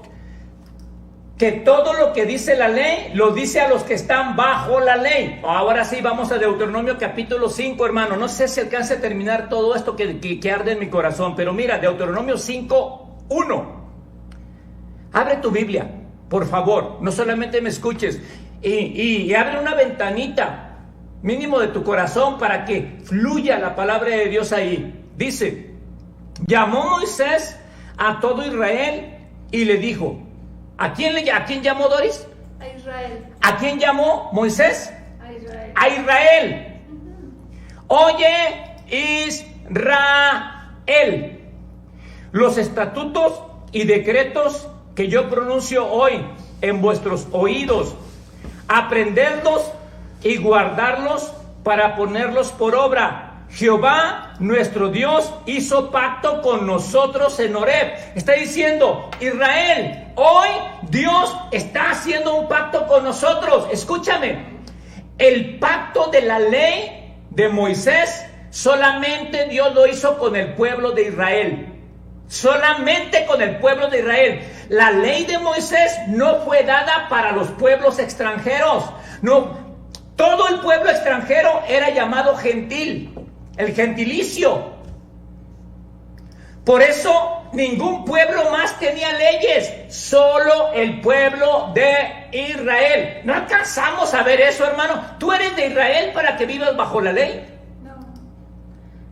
que todo lo que dice la ley, lo dice a los que están bajo la ley. Ahora sí, vamos a Deuteronomio capítulo 5, hermano. No sé si alcance a terminar todo esto que arde en mi corazón, pero mira, Deuteronomio 5:1. Abre tu Biblia, por favor, no solamente me escuches, y abre una ventanita mínimo de tu corazón para que fluya la palabra de Dios ahí. Dice: llamó Moisés a todo Israel y le dijo. ¿A quién llamó, Doris? A Israel. ¿A quién llamó Moisés? A Israel. A Israel. Oye, Israel, los estatutos y decretos que yo pronuncio hoy en vuestros oídos, aprendedlos y guardarlos para ponerlos por obra. Jehová, nuestro Dios, hizo pacto con nosotros en Horeb. Está diciendo, Israel, hoy Dios está haciendo un pacto con nosotros. Escúchame, el pacto de la ley de Moisés solamente Dios lo hizo con el pueblo de Israel. Solamente con el pueblo de Israel. La ley de Moisés no fue dada para los pueblos extranjeros. No, todo el pueblo extranjero era llamado gentil, el gentilicio. Por eso ningún pueblo más tenía leyes, solo el pueblo de Israel. No alcanzamos a ver eso, hermano. ¿Tú eres de Israel para que vivas bajo la ley? No.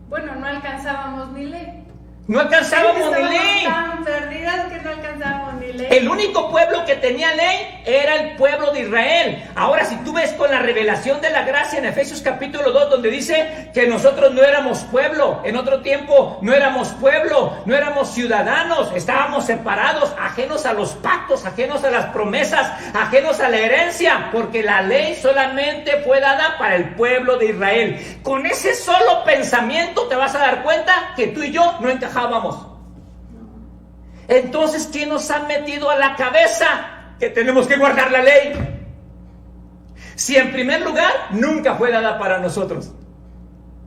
Bueno, no alcanzábamos ni ley. No alcanzábamos ni ley. Estaban perdidas que no alcanzábamos ni ley. El único pueblo que tenía ley era el pueblo de Israel. Ahora, si tú ves con la revelación de la gracia en Efesios capítulo 2, donde dice que nosotros no éramos pueblo, en otro tiempo no éramos pueblo, no éramos ciudadanos, estábamos separados, ajenos a los pactos, ajenos a las promesas, ajenos a la herencia, porque la ley solamente fue dada para el pueblo de Israel. Con ese solo pensamiento te vas a dar cuenta que tú y yo no encajábamos. Entonces, ¿quién nos ha metido a la cabeza que tenemos que guardar la ley? Si en primer lugar nunca fue dada para nosotros,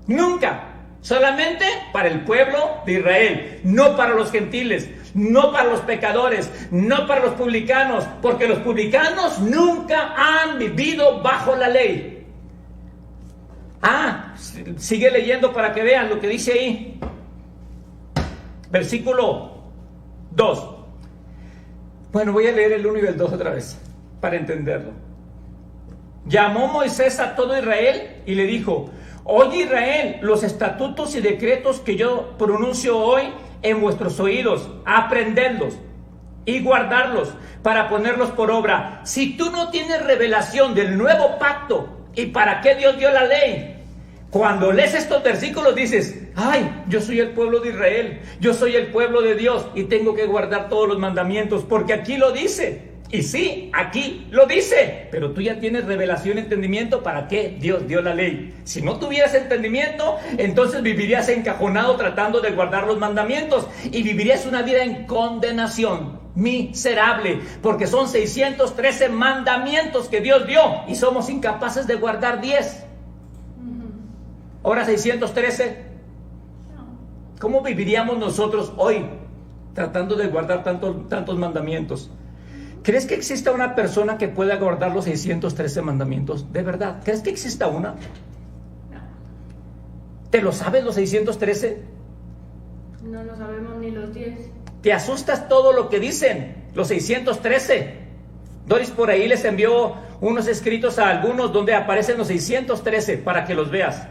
nunca, solamente para el pueblo de Israel, no para los gentiles, no para los pecadores, no para los publicanos, porque los publicanos nunca han vivido bajo la ley. Sigue leyendo para que vean lo que dice ahí. Versículo 2. Bueno, voy a leer el 1 y el 2 otra vez para entenderlo. Llamó Moisés a todo Israel y le dijo: oye Israel, los estatutos y decretos que yo pronuncio hoy en vuestros oídos, aprendedlos y guardarlos para ponerlos por obra. Si tú no tienes revelación del nuevo pacto y para qué Dios dio la ley, cuando lees estos versículos dices: ay, yo soy el pueblo de Israel, yo soy el pueblo de Dios y tengo que guardar todos los mandamientos porque aquí lo dice. Y sí, aquí lo dice, pero tú ya tienes revelación y entendimiento para qué Dios dio la ley. Si no tuvieras entendimiento, entonces vivirías encajonado tratando de guardar los mandamientos y vivirías una vida en condenación, miserable, porque son 613 mandamientos que Dios dio y somos incapaces de guardar 10. Ahora 613. ¿Cómo viviríamos nosotros hoy tratando de guardar tantos mandamientos? ¿Crees que exista una persona que pueda guardar los 613 mandamientos? ¿De verdad? ¿Crees que exista una? No. ¿Te lo sabes los 613? No lo sabemos ni los 10. ¿Te asustas todo lo que dicen los 613? Doris por ahí les envió unos escritos a algunos donde aparecen los 613 para que los veas.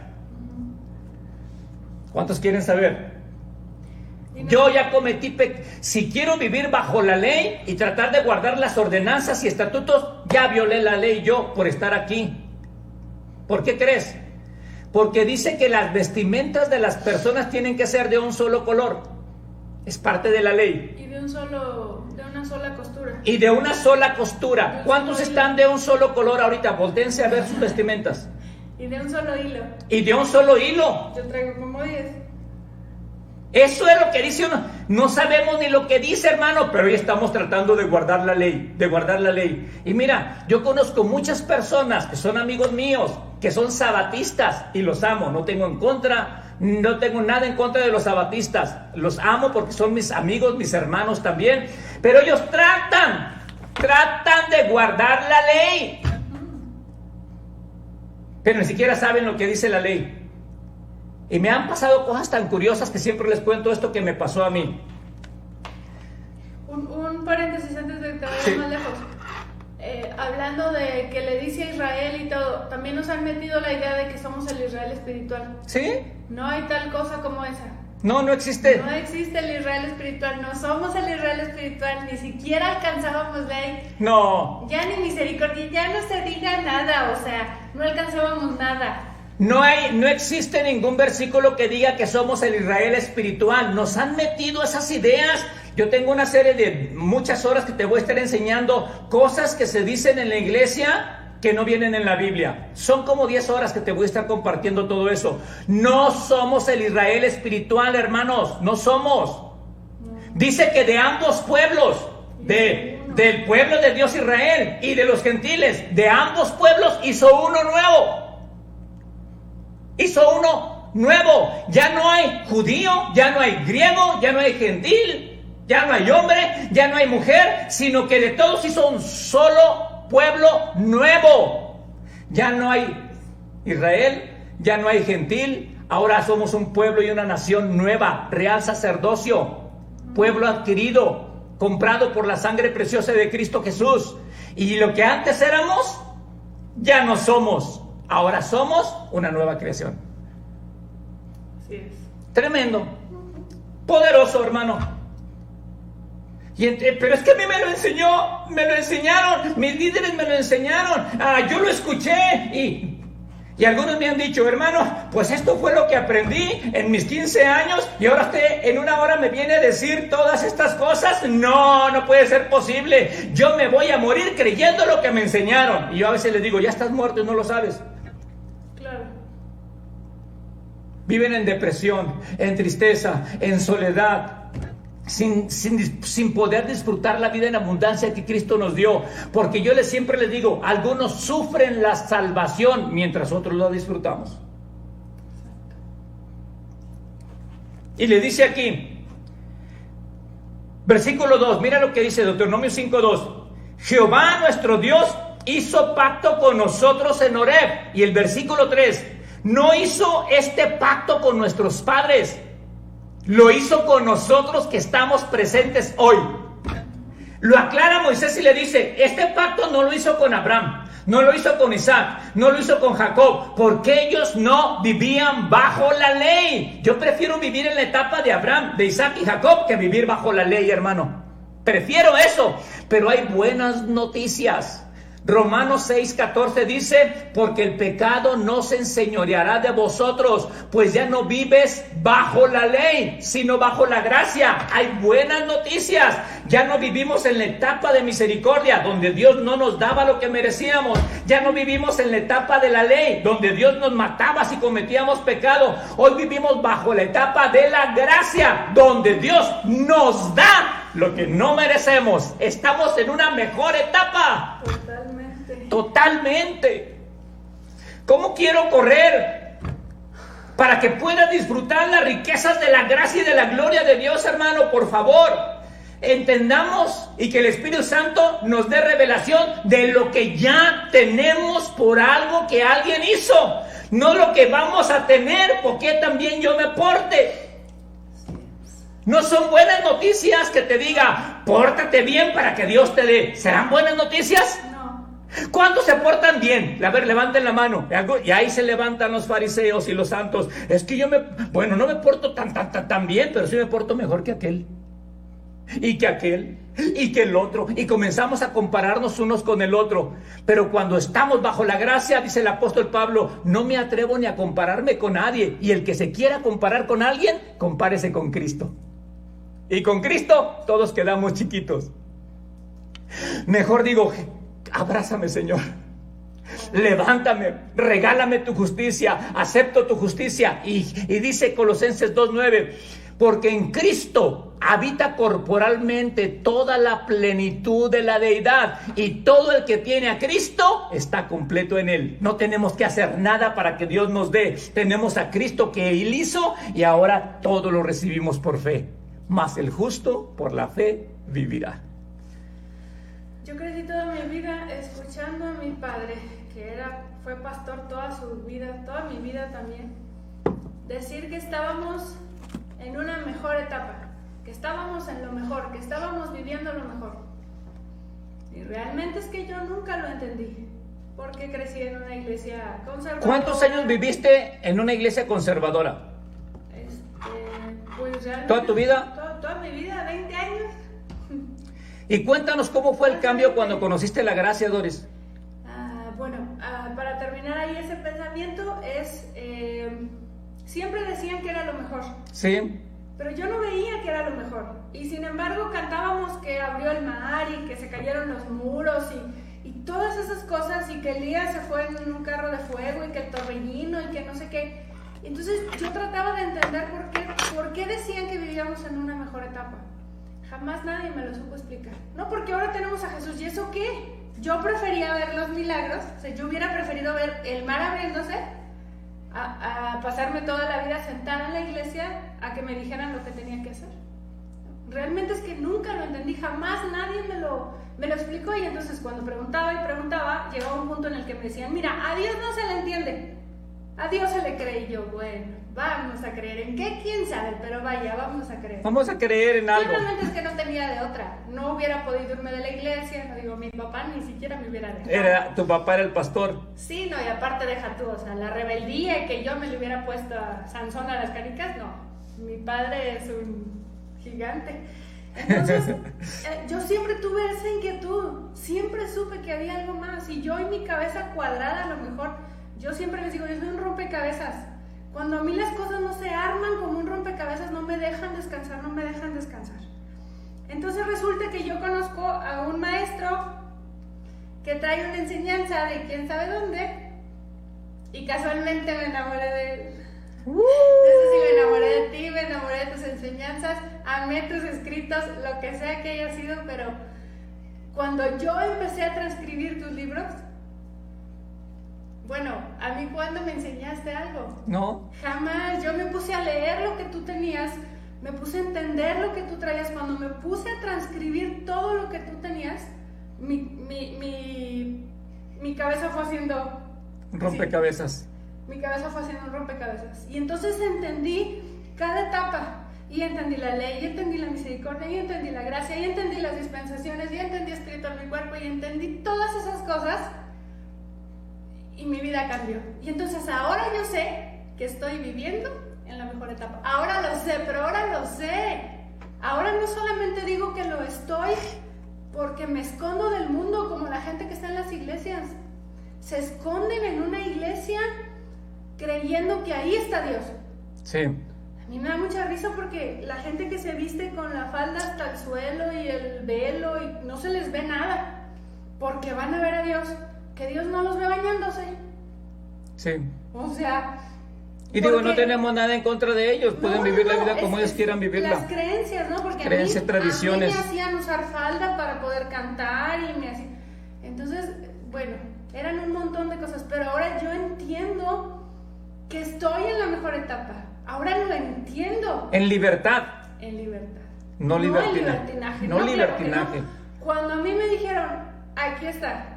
¿Cuántos quieren saber? Yo ya cometí si quiero vivir bajo la ley y tratar de guardar las ordenanzas y estatutos, ya violé la ley yo por estar aquí. ¿Por qué crees? Porque dice que las vestimentas de las personas tienen que ser de un solo color. Es parte de la ley. Y de una sola costura. Y de una sola costura. ¿Cuántos están de un solo color ahorita? Voltéense a ver sus vestimentas. Y de un solo hilo. Y de un solo hilo. Yo traigo como 10. Eso es lo que dice uno. No sabemos ni lo que dice, hermano, pero hoy estamos tratando de guardar la ley, Y mira, yo conozco muchas personas que son amigos míos, que son sabatistas, y los amo. No tengo nada en contra de los sabatistas. Los amo porque son mis amigos, mis hermanos también. Pero ellos tratan de guardar la ley, pero ni siquiera saben lo que dice la ley. Y me han pasado cosas tan curiosas que siempre les cuento esto que me pasó a mí. Un paréntesis antes de que vayas más lejos. Hablando de que le dice a Israel y todo, también nos han metido la idea de que somos el Israel espiritual. ¿Sí? No hay tal cosa como esa. No existe. No existe el Israel espiritual, no somos el Israel espiritual, ni siquiera alcanzábamos ley. No. Ya ni misericordia, ya no se diga nada, o sea, no alcanzábamos nada. No existe ningún versículo que diga que somos el Israel espiritual. Nos han metido esas ideas. Yo tengo una serie de muchas horas que te voy a estar enseñando cosas que se dicen en la iglesia que no vienen en la Biblia. Son como 10 horas que te voy a estar compartiendo todo eso. No somos el Israel espiritual, hermanos. No somos. Dice que de ambos pueblos, del pueblo de Dios Israel y de los gentiles, de ambos pueblos hizo uno nuevo. Hizo uno nuevo. Ya no hay judío, ya no hay griego, ya no hay gentil, ya no hay hombre, ya no hay mujer, sino que de todos hizo un solo pueblo nuevo. Ya no hay Israel, ya no hay gentil, ahora somos un pueblo y una nación nueva, real sacerdocio, pueblo adquirido, comprado por la sangre preciosa de Cristo Jesús. Y lo que antes éramos, ya no somos. Ahora somos una nueva creación. Así es. Tremendo, poderoso, hermano. Pero es que a mí me lo enseñaron, mis líderes me lo enseñaron, yo lo escuché y algunos me han dicho, hermano, pues esto fue lo que aprendí en mis 15 años y ahora usted en una hora me viene a decir todas estas cosas. No puede ser posible. Yo me voy a morir creyendo lo que me enseñaron. Y yo a veces les digo, ya estás muerto y no lo sabes. Claro. Viven en depresión, en tristeza, en soledad, sin poder disfrutar la vida en abundancia que Cristo nos dio. Porque yo siempre les digo, algunos sufren la salvación mientras otros la disfrutamos. Y le dice aquí, versículo 2, mira lo que dice Deuteronomio 5:2. Jehová nuestro Dios hizo pacto con nosotros en Horeb. Y el versículo 3, no hizo este pacto con nuestros padres, lo hizo con nosotros que estamos presentes hoy. Lo aclara Moisés y le dice, este pacto no lo hizo con Abraham, no lo hizo con Isaac, no lo hizo con Jacob, porque ellos no vivían bajo la ley. Yo prefiero vivir en la etapa de Abraham, de Isaac y Jacob que vivir bajo la ley, hermano. Prefiero eso, pero hay buenas noticias. Romanos 6:14 dice, porque el pecado no se enseñoreará de vosotros, pues ya no vives bajo la ley, sino bajo la gracia. Hay buenas noticias. Ya no vivimos en la etapa de misericordia, donde Dios no nos daba lo que merecíamos. Ya no vivimos en la etapa de la ley, donde Dios nos mataba si cometíamos pecado. Hoy vivimos bajo la etapa de la gracia, donde Dios nos da lo que no merecemos. Estamos en una mejor etapa. Totalmente. ¿Cómo quiero correr para que pueda disfrutar las riquezas de la gracia y de la gloria de Dios, hermano? Por favor, entendamos y que el Espíritu Santo nos dé revelación de lo que ya tenemos por algo que alguien hizo, no lo que vamos a tener porque también yo me porte. No son buenas noticias que te diga, pórtate bien para que Dios te dé. ¿Serán buenas noticias? No. ¿Cuántos se portan bien? A ver, levanten la mano. Y ahí se levantan los fariseos y los santos. Es que yo no me porto tan bien, pero sí me porto mejor que aquel. Y que aquel. Y que el otro. Y comenzamos a compararnos unos con el otro. Pero cuando estamos bajo la gracia, dice el apóstol Pablo, no me atrevo ni a compararme con nadie. Y el que se quiera comparar con alguien, compárese con Cristo. Y con Cristo todos quedamos chiquitos. Mejor digo, abrázame, Señor. Levántame, regálame tu justicia, acepto tu justicia. Y dice Colosenses 2:9, porque en Cristo habita corporalmente toda la plenitud de la deidad, y todo el que tiene a Cristo está completo en Él. No tenemos que hacer nada para que Dios nos dé. Tenemos a Cristo que Él hizo y ahora todo lo recibimos por fe. Mas el justo por la fe vivirá. Yo crecí toda mi vida escuchando a mi padre, que fue pastor toda su vida, toda mi vida también, decir que estábamos en una mejor etapa, que estábamos en lo mejor, que estábamos viviendo lo mejor. Y realmente es que yo nunca lo entendí, porque crecí en una iglesia conservadora. ¿Cuántos años viviste en una iglesia conservadora? Pues realmente, ¿Toda tu vida? Toda mi vida, 20 años. Y cuéntanos cómo fue el cambio cuando conociste la gracia, Doris. Para terminar ahí ese pensamiento siempre decían que era lo mejor. Sí. Pero yo no veía que era lo mejor. Y sin embargo cantábamos que abrió el mar y que se cayeron los muros y todas esas cosas, y que Elías se fue en un carro de fuego y que el torbellino y que no sé qué. Entonces yo trataba de entender por qué decían que vivíamos en una mejor etapa. Jamás nadie me lo supo explicar. No, porque ahora tenemos a Jesús. ¿Y eso qué? Yo prefería ver los milagros. O sea, yo hubiera preferido ver el mar abriéndose a pasarme toda la vida sentada en la iglesia a que me dijeran lo que tenía que hacer. Realmente es que nunca lo entendí. Jamás nadie me lo explicó. Y entonces cuando preguntaba y preguntaba, llegaba un punto en el que me decían, mira, a Dios no se le entiende, a Dios se le cree. Y yo, bueno, vamos a creer. ¿En qué? ¿Quién sabe? Pero vaya, vamos a creer. Vamos a creer en algo. Realmente es que no tenía de otra. No hubiera podido irme de la iglesia. No digo, mi papá ni siquiera me hubiera dejado. Tu papá era el pastor. Sí, no, y aparte deja tú, o sea, la rebeldía que yo me le hubiera puesto a Sansón a las canicas, no. Mi padre es un gigante. Entonces, yo siempre tuve esa inquietud. Siempre supe que había algo más. Y yo en mi cabeza cuadrada, a lo mejor, yo siempre les digo, yo soy un rompecabezas. Cuando a mí las cosas no se arman como un rompecabezas, no me dejan descansar, no me dejan descansar. Entonces resulta que yo conozco a un maestro que trae una enseñanza de quién sabe dónde, y casualmente me enamoré de él. Entonces sí, me enamoré de ti, me enamoré de tus enseñanzas, amé tus escritos, lo que sea que haya sido, pero cuando yo empecé a transcribir tus libros, bueno, a mí ¿cuándo me enseñaste algo? No. Jamás. Yo me puse a leer lo que tú tenías, me puse a entender lo que tú traías. Cuando me puse a transcribir todo lo que tú tenías, mi cabeza fue haciendo... Rompecabezas. Mi cabeza fue haciendo un rompecabezas. Y entonces entendí cada etapa. Y entendí la ley, y entendí la misericordia, y entendí la gracia, y entendí las dispensaciones, y entendí espíritu en mi cuerpo, y entendí todas esas cosas. Y mi vida cambió. Y entonces ahora yo sé que estoy viviendo en la mejor etapa. Ahora lo sé, pero ahora lo sé. Ahora no solamente digo que lo estoy porque me escondo del mundo como la gente que está en las iglesias. Se esconden en una iglesia creyendo que ahí está Dios. Sí. A mí me da mucha risa porque la gente que se viste con la falda hasta el suelo y el velo y no se les ve nada porque van a ver a Dios. Que Dios no los ve bañándose. Sí. O sea... Y digo, no tenemos nada en contra de ellos. Pueden vivir la vida como ellos quieran vivirla. Las creencias, ¿no? Porque creencias, tradiciones. A mí me hacían usar falda para poder cantar y me hacían... Entonces, bueno, eran un montón de cosas. Pero ahora yo entiendo que estoy en la mejor etapa. Ahora lo entiendo. En libertad. En libertad. No libertinaje. No libertinaje. Cuando a mí me dijeron, aquí está,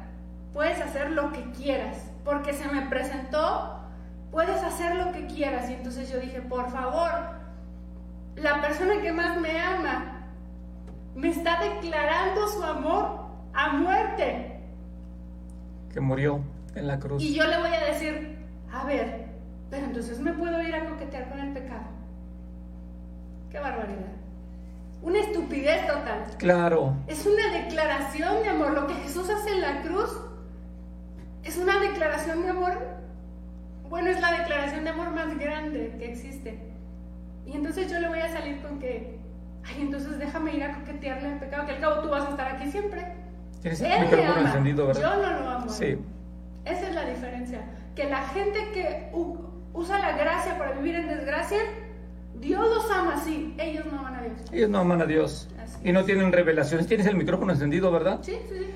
puedes hacer lo que quieras, porque se me presentó, puedes hacer lo que quieras. Y entonces yo dije, por favor, la persona que más me ama me está declarando su amor a muerte. Que murió en la cruz. Y yo le voy a decir, a ver, pero entonces me puedo ir a coquetear con el pecado. Qué barbaridad. Una estupidez total. Claro. Es una declaración de amor. Lo que Jesús hace en la cruz es una declaración de amor. Bueno, es la declaración de amor más grande que existe. Y entonces yo le voy a salir con que, ay, entonces déjame ir a coquetearle al pecado, que al cabo tú vas a estar aquí siempre. Tienes el micrófono encendido, ¿verdad? Yo no lo amo. Sí. Esa es la diferencia. Que la gente que usa la gracia para vivir en desgracia, Dios los ama así. Ellos no aman a Dios. Ellos no aman a Dios. Y no tienen revelaciones. Tienes el micrófono encendido, ¿verdad? Sí, sí, sí.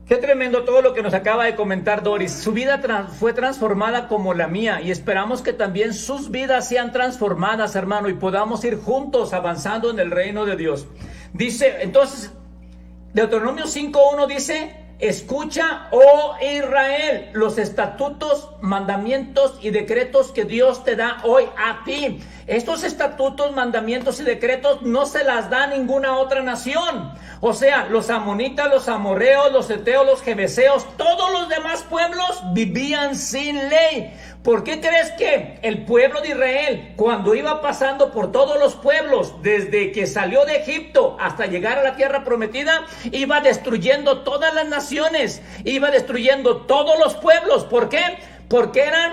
Qué tremendo todo lo que nos acaba de comentar Doris. Su vida fue transformada como la mía y esperamos que también sus vidas sean transformadas, hermano, y podamos ir juntos avanzando en el reino de Dios. Dice, entonces, Deuteronomio 5:1 dice, escucha, oh Israel, los estatutos, mandamientos y decretos que Dios te da hoy a ti. Estos estatutos, mandamientos y decretos no se las da ninguna otra nación. O sea, los amonitas, los amorreos, los heteos, los jebeseos, todos los demás pueblos vivían sin ley. ¿Por qué crees que el pueblo de Israel, cuando iba pasando por todos los pueblos, desde que salió de Egipto hasta llegar a la tierra prometida, iba destruyendo todas las naciones, iba destruyendo todos los pueblos? ¿Por qué? Porque eran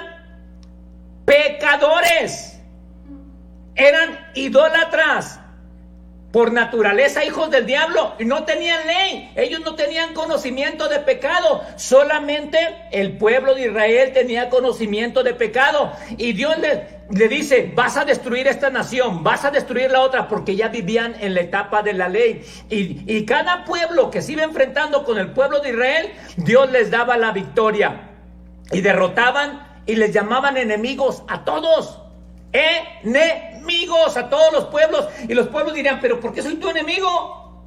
pecadores, eran idólatras, por naturaleza hijos del diablo, y no tenían ley. Ellos no tenían conocimiento de pecado. Solamente el pueblo de Israel tenía conocimiento de pecado. Y Dios le dice: vas a destruir esta nación, vas a destruir la otra, porque ya vivían en la etapa de la ley. Y cada pueblo que se iba enfrentando con el pueblo de Israel, Dios les daba la victoria. Y derrotaban y les llamaban enemigos a todos. Enemigos a todos los pueblos. Y los pueblos dirían: ¿pero por qué soy tu enemigo?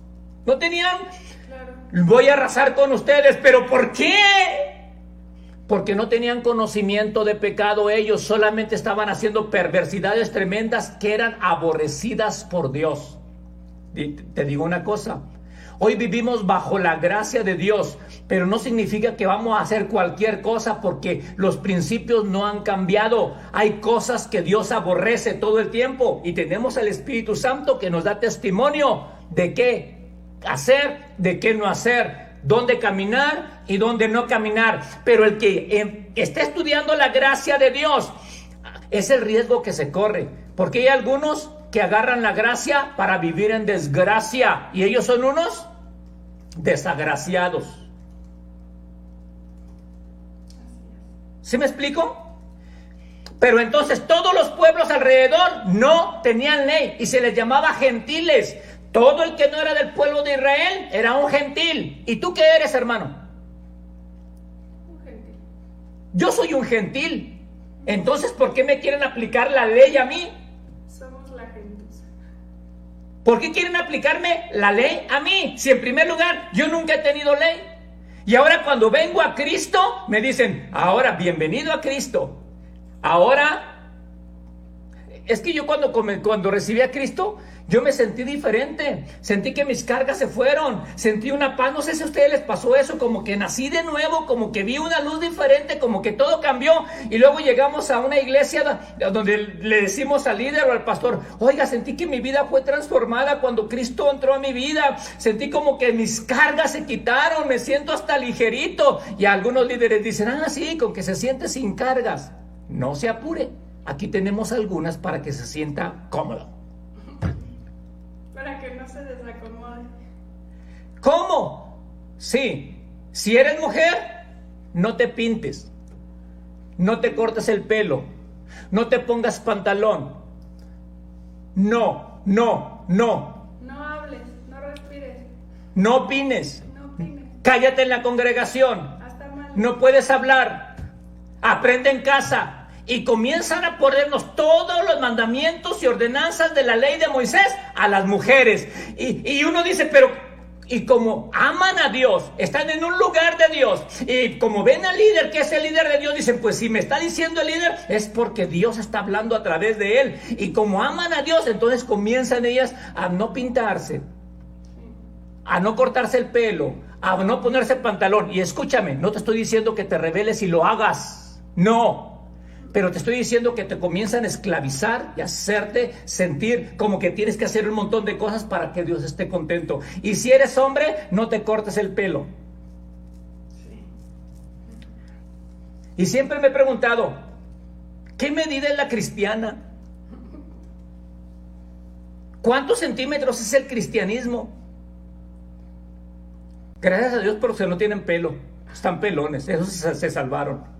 ¿No tenían? Claro. Voy a arrasar con ustedes. ¿Pero por qué? Porque no tenían conocimiento de pecado ellos. Solamente estaban haciendo perversidades tremendas que eran aborrecidas por Dios. Te digo una cosa: hoy vivimos bajo la gracia de Dios, pero no significa que vamos a hacer cualquier cosa, porque los principios no han cambiado. Hay cosas que Dios aborrece todo el tiempo, y tenemos al Espíritu Santo que nos da testimonio de qué hacer, de qué no hacer, dónde caminar y dónde no caminar. Pero el que está estudiando la gracia de Dios, es el riesgo que se corre, porque hay algunos que agarran la gracia para vivir en desgracia, y ellos son unos desagraciados. ¿Sí me explico? Pero entonces todos los pueblos alrededor no tenían ley y se les llamaba gentiles. Todo el que no era del pueblo de Israel era un gentil. ¿Y tú qué eres, hermano? Un gentil. Yo soy un gentil. Entonces, ¿por qué me quieren aplicar la ley a mí? Somos la gentuza. ¿Por qué quieren aplicarme la ley a mí? Si en primer lugar yo nunca he tenido ley. Y ahora cuando vengo a Cristo me dicen: ahora bienvenido a Cristo. Ahora, es que yo cuando recibí a Cristo, yo me sentí diferente. Sentí que mis cargas se fueron. Sentí una paz. No sé si a ustedes les pasó eso. Como que nací de nuevo. Como que vi una luz diferente. Como que todo cambió. Y luego llegamos a una iglesia donde le decimos al líder o al pastor: oiga, sentí que mi vida fue transformada cuando Cristo entró a mi vida. Sentí como que mis cargas se quitaron. Me siento hasta ligerito. Y algunos líderes dicen: ah, sí, con que se siente sin cargas. No se apure. Aquí tenemos algunas para que se sienta cómodo. Para que no se desacomode. ¿Cómo? Sí, si eres mujer, no te pintes, no te cortes el pelo, no te pongas pantalón. No. No hables, no respires. No opines. Cállate en la congregación. No puedes hablar. Aprende en casa. Y comienzan a ponernos todos los mandamientos y ordenanzas de la ley de Moisés a las mujeres. Y uno dice: pero, y como aman a Dios, están en un lugar de Dios, y como ven al líder, que es el líder de Dios, dicen: pues si me está diciendo el líder, es porque Dios está hablando a través de él. Y como aman a Dios, entonces comienzan ellas a no pintarse, a no cortarse el pelo, a no ponerse pantalón. Y escúchame, no te estoy diciendo que te rebeles y lo hagas, no. Pero te estoy diciendo que te comienzan a esclavizar y a hacerte sentir como que tienes que hacer un montón de cosas para que Dios esté contento. Y si eres hombre, no te cortes el pelo. Sí. Y siempre me he preguntado: ¿qué medida es la cristiana? ¿Cuántos centímetros es el cristianismo? Gracias a Dios, pero se no tienen pelo. Están pelones, esos se salvaron.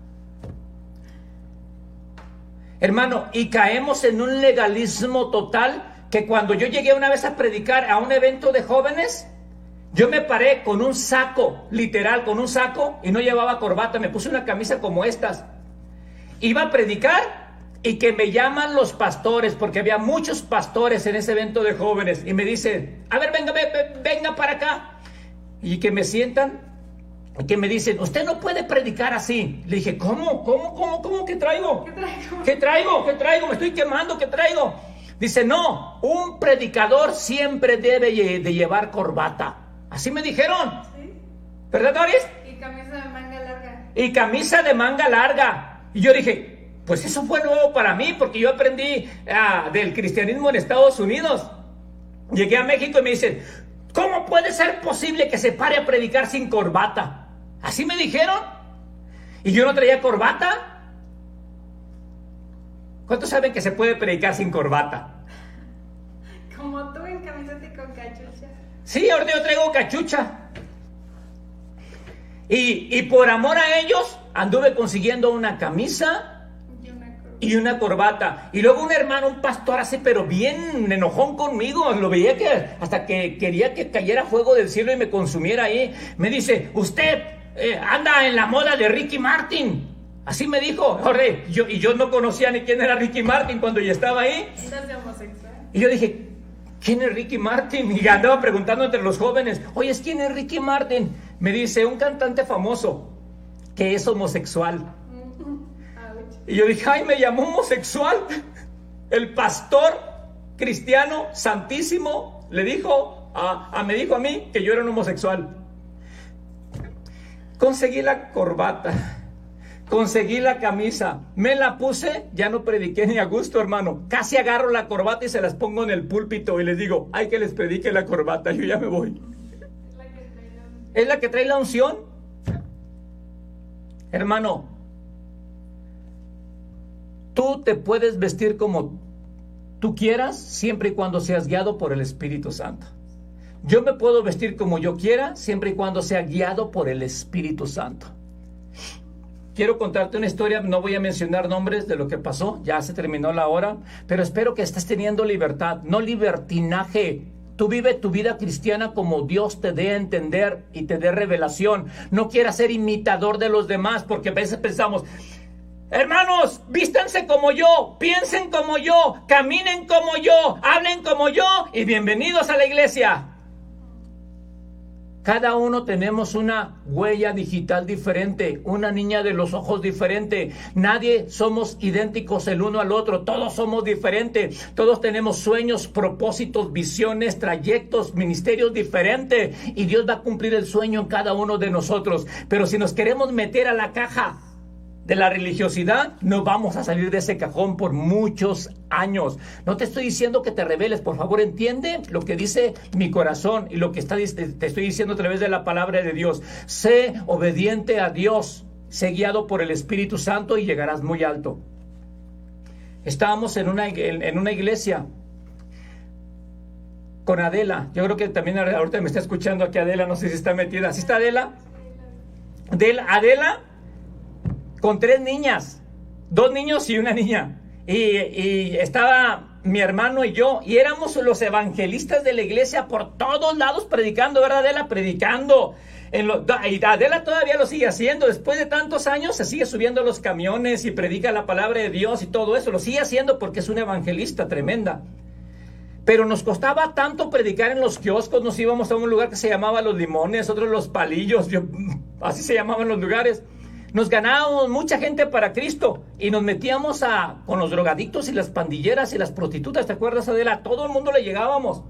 Hermano, y caemos en un legalismo total, que cuando yo llegué una vez a predicar a un evento de jóvenes, yo me paré con un saco, literal, con un saco, y no llevaba corbata, me puse una camisa como estas. Iba a predicar y que me llaman los pastores, porque había muchos pastores en ese evento de jóvenes, y me dicen: a ver, venga para acá. Y que me sientan, y que me dicen: usted no puede predicar así. Le dije: ¿Cómo? ¿Qué traigo? ¿Qué traigo? Me estoy quemando, ¿qué traigo? Dice: no, un predicador siempre debe de llevar corbata. Así me dijeron. ¿Sí? ¿Verdad, Doris? Y camisa de manga larga. y camisa de manga larga. Y yo dije, pues eso fue nuevo para mí, porque yo aprendí del cristianismo en Estados Unidos. Llegué a México y me dicen, ¿cómo puede ser posible que se pare a predicar sin corbata? Así me dijeron. Y yo no traía corbata. ¿Cuántos saben que se puede predicar sin corbata? Como tú en camiseta y con cachucha. Sí, ahorita yo traigo cachucha. Y por amor a ellos, anduve consiguiendo una camisa y una corbata. Y luego un hermano, un pastor así, pero bien enojón conmigo. Lo veía que hasta que quería que cayera fuego del cielo y me consumiera ahí. Me dice, usted anda en la moda de Ricky Martin. Así me dijo. Yo no conocía ni quién era Ricky Martin cuando yo estaba ahí. ¿Estás homosexual? Y yo dije, ¿quién es Ricky Martin? Y andaba preguntando entre los jóvenes, oye, ¿quién es Ricky Martin? Me dice, un cantante famoso que es homosexual. Y yo dije, ay, me llamó homosexual. El pastor cristiano santísimo me dijo a mí que yo era un homosexual. Conseguí la corbata, conseguí la camisa, me la puse, ya no prediqué ni a gusto, hermano. Casi agarro la corbata y se las pongo en el púlpito y les digo, ay, que les predique la corbata, yo ya me voy. ¿Es la que trae la unción? Hermano, tú te puedes vestir como tú quieras siempre y cuando seas guiado por el Espíritu Santo. Yo me puedo vestir como yo quiera siempre y cuando sea guiado por el Espíritu Santo. Quiero contarte una historia, no voy a mencionar nombres de lo que pasó, ya se terminó la hora, pero espero que estés teniendo libertad, no libertinaje. Tú vive tu vida cristiana como Dios te dé a entender y te dé revelación. No quieras ser imitador de los demás, porque a veces pensamos, hermanos, vístanse como yo, piensen como yo, caminen como yo, hablen como yo y bienvenidos a la iglesia. Cada uno tenemos una huella digital diferente, una niña de los ojos diferente. Nadie somos idénticos el uno al otro, todos somos diferentes. Todos tenemos sueños, propósitos, visiones, trayectos, ministerios diferentes. Y Dios va a cumplir el sueño en cada uno de nosotros. Pero si nos queremos meter a la caja de la religiosidad, no vamos a salir de ese cajón por muchos años. No te estoy diciendo que te rebeles, por favor, entiende lo que dice mi corazón y lo que te estoy diciendo a través de la palabra de Dios. Sé obediente a Dios, sé guiado por el Espíritu Santo y llegarás muy alto. Estábamos en una iglesia con Adela. Yo creo que también ahorita me está escuchando aquí Adela, no sé si está metida. ¿Sí está Adela? Adela con 3 niñas, 2 niños y una niña. Y estaba mi hermano y yo, y éramos los evangelistas de la iglesia por todos lados predicando, ¿verdad, Adela? Predicando. Y Adela todavía lo sigue haciendo. Después de tantos años se sigue subiendo a los camiones y predica la palabra de Dios y todo eso. Lo sigue haciendo porque es una evangelista tremenda. Pero nos costaba tanto predicar en los kioscos. Nos íbamos a un lugar que se llamaba Los Limones, otros Los Palillos, así se llamaban los lugares. Nos ganábamos mucha gente para Cristo y nos metíamos con los drogadictos y las pandilleras y las prostitutas. ¿Te acuerdas, Adela? Todo el mundo le llegábamos.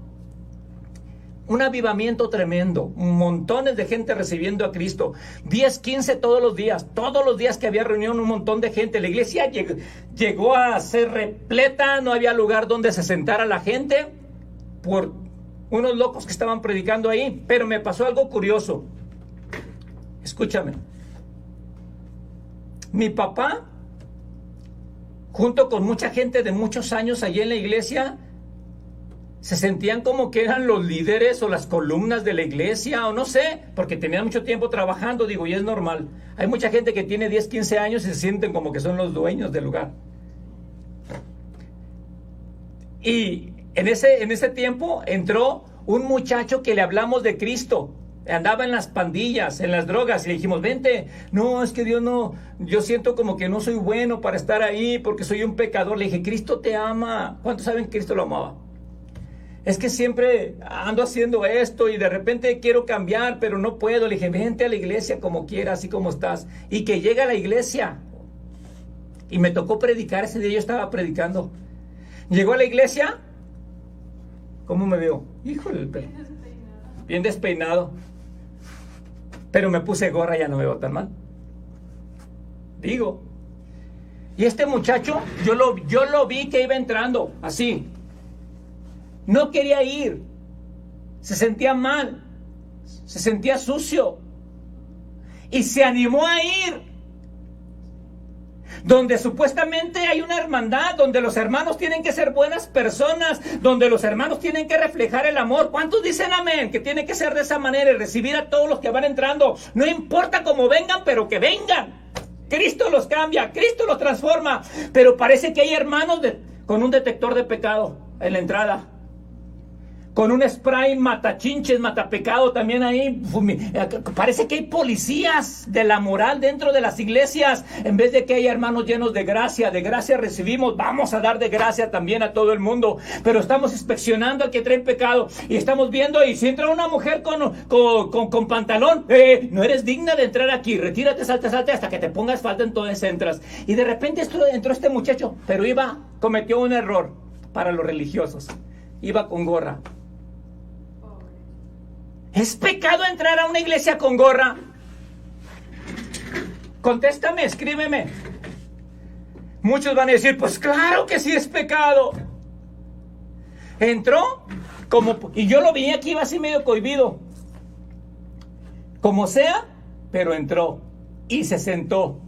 Un avivamiento tremendo, montones de gente recibiendo a Cristo, 10, 15 todos los días que había reunión, un montón de gente. La iglesia llegó a ser repleta, no había lugar donde se sentara la gente por unos locos que estaban predicando ahí. Pero me pasó algo curioso. Escúchame. Mi papá, junto con mucha gente de muchos años allí en la iglesia, se sentían como que eran los líderes o las columnas de la iglesia, o no sé, porque tenían mucho tiempo trabajando, digo, y es normal. Hay mucha gente que tiene 10, 15 años y se sienten como que son los dueños del lugar. Y en ese tiempo entró un muchacho que le hablamos de Cristo. Andaba en las pandillas, en las drogas, y le dijimos, vente. No, es que Dios no, yo siento como que no soy bueno para estar ahí porque soy un pecador. Le dije, Cristo te ama. ¿Cuántos saben que Cristo lo amaba? Es que siempre ando haciendo esto y de repente quiero cambiar, pero no puedo. Le dije, vente a la iglesia como quieras, así como estás. Y que llega a la iglesia. Y me tocó predicar ese día, yo estaba predicando. Llegó a la iglesia. ¿Cómo me veo? Híjole, el pelo. Bien despeinado. Pero me puse gorra, ya no me veo tan mal. digo. Y este muchacho, yo lo vi que iba entrando, así. No quería ir. Se sentía mal. Se sentía sucio. Y se animó a ir. Donde supuestamente hay una hermandad, donde los hermanos tienen que ser buenas personas, donde los hermanos tienen que reflejar el amor. ¿Cuántos dicen amén? Que tiene que ser de esa manera y recibir a todos los que van entrando. No importa cómo vengan, pero que vengan. Cristo los cambia, Cristo los transforma. Pero parece que hay hermanos con un detector de pecado en la entrada. Con un spray matachinches, matapecado también ahí. Parece que hay policías de la moral dentro de las iglesias. En vez de que haya hermanos llenos de gracia recibimos. Vamos a dar de gracia también a todo el mundo. Pero estamos inspeccionando al que trae pecado. Y estamos viendo, y si entra una mujer con pantalón, no eres digna de entrar aquí. Retírate, salte hasta que te pongas falta, entonces entras. Y de repente entró este muchacho, pero cometió un error para los religiosos. Iba con gorra. ¿Es pecado entrar a una iglesia con gorra? Contéstame, escríbeme. Muchos van a decir, pues claro que sí es pecado. Entró y yo lo vi aquí, iba así medio cohibido. Como sea, pero entró y se sentó.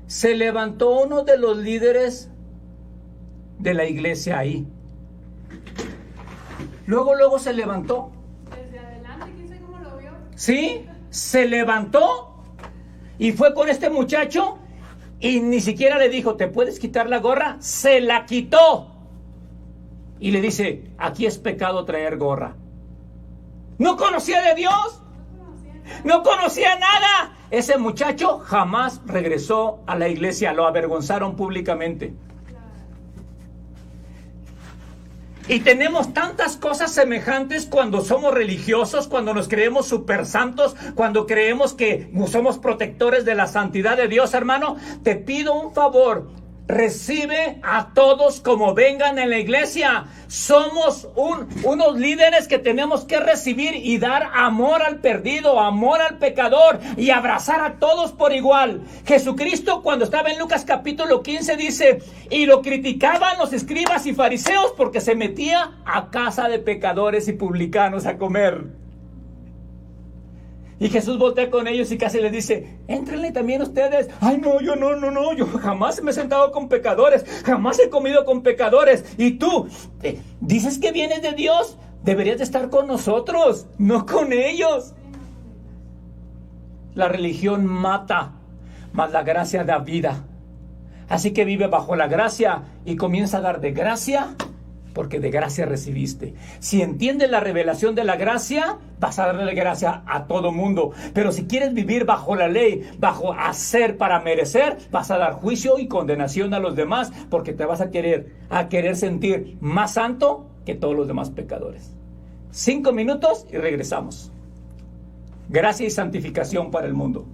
Se levantó uno de los líderes de la iglesia ahí. Luego se levantó. Desde adelante, quién sabe cómo lo vio. Sí, se levantó y fue con este muchacho y ni siquiera le dijo, ¿te puedes quitar la gorra? Se la quitó. Y le dice, aquí es pecado traer gorra. ¿No conocía de Dios? No conocía nada. Ese muchacho jamás regresó a la iglesia, lo avergonzaron públicamente. Y tenemos tantas cosas semejantes cuando somos religiosos, cuando nos creemos super santos, cuando creemos que somos protectores de la santidad de Dios, hermano. Te pido un favor. Recibe a todos como vengan en la iglesia. Somos unos líderes que tenemos que recibir y dar amor al perdido, amor al pecador y abrazar a todos por igual. Jesucristo, cuando estaba en Lucas capítulo 15, dice, y lo criticaban los escribas y fariseos porque se metía a casa de pecadores y publicanos a comer. Y Jesús voltea con ellos y casi les dice, éntrenle también ustedes. Ay, no, yo jamás me he sentado con pecadores, jamás he comido con pecadores. Y tú, dices que vienes de Dios, deberías de estar con nosotros, no con ellos. La religión mata, mas la gracia da vida. Así que vive bajo la gracia y comienza a dar de gracia, porque de gracia recibiste. Si entiendes la revelación de la gracia, vas a darle gracia a todo mundo. Pero si quieres vivir bajo la ley, bajo hacer para merecer, vas a dar juicio y condenación a los demás, porque te vas a querer sentir más santo que todos los demás pecadores. 5 minutos y regresamos. Gracia y santificación para el mundo.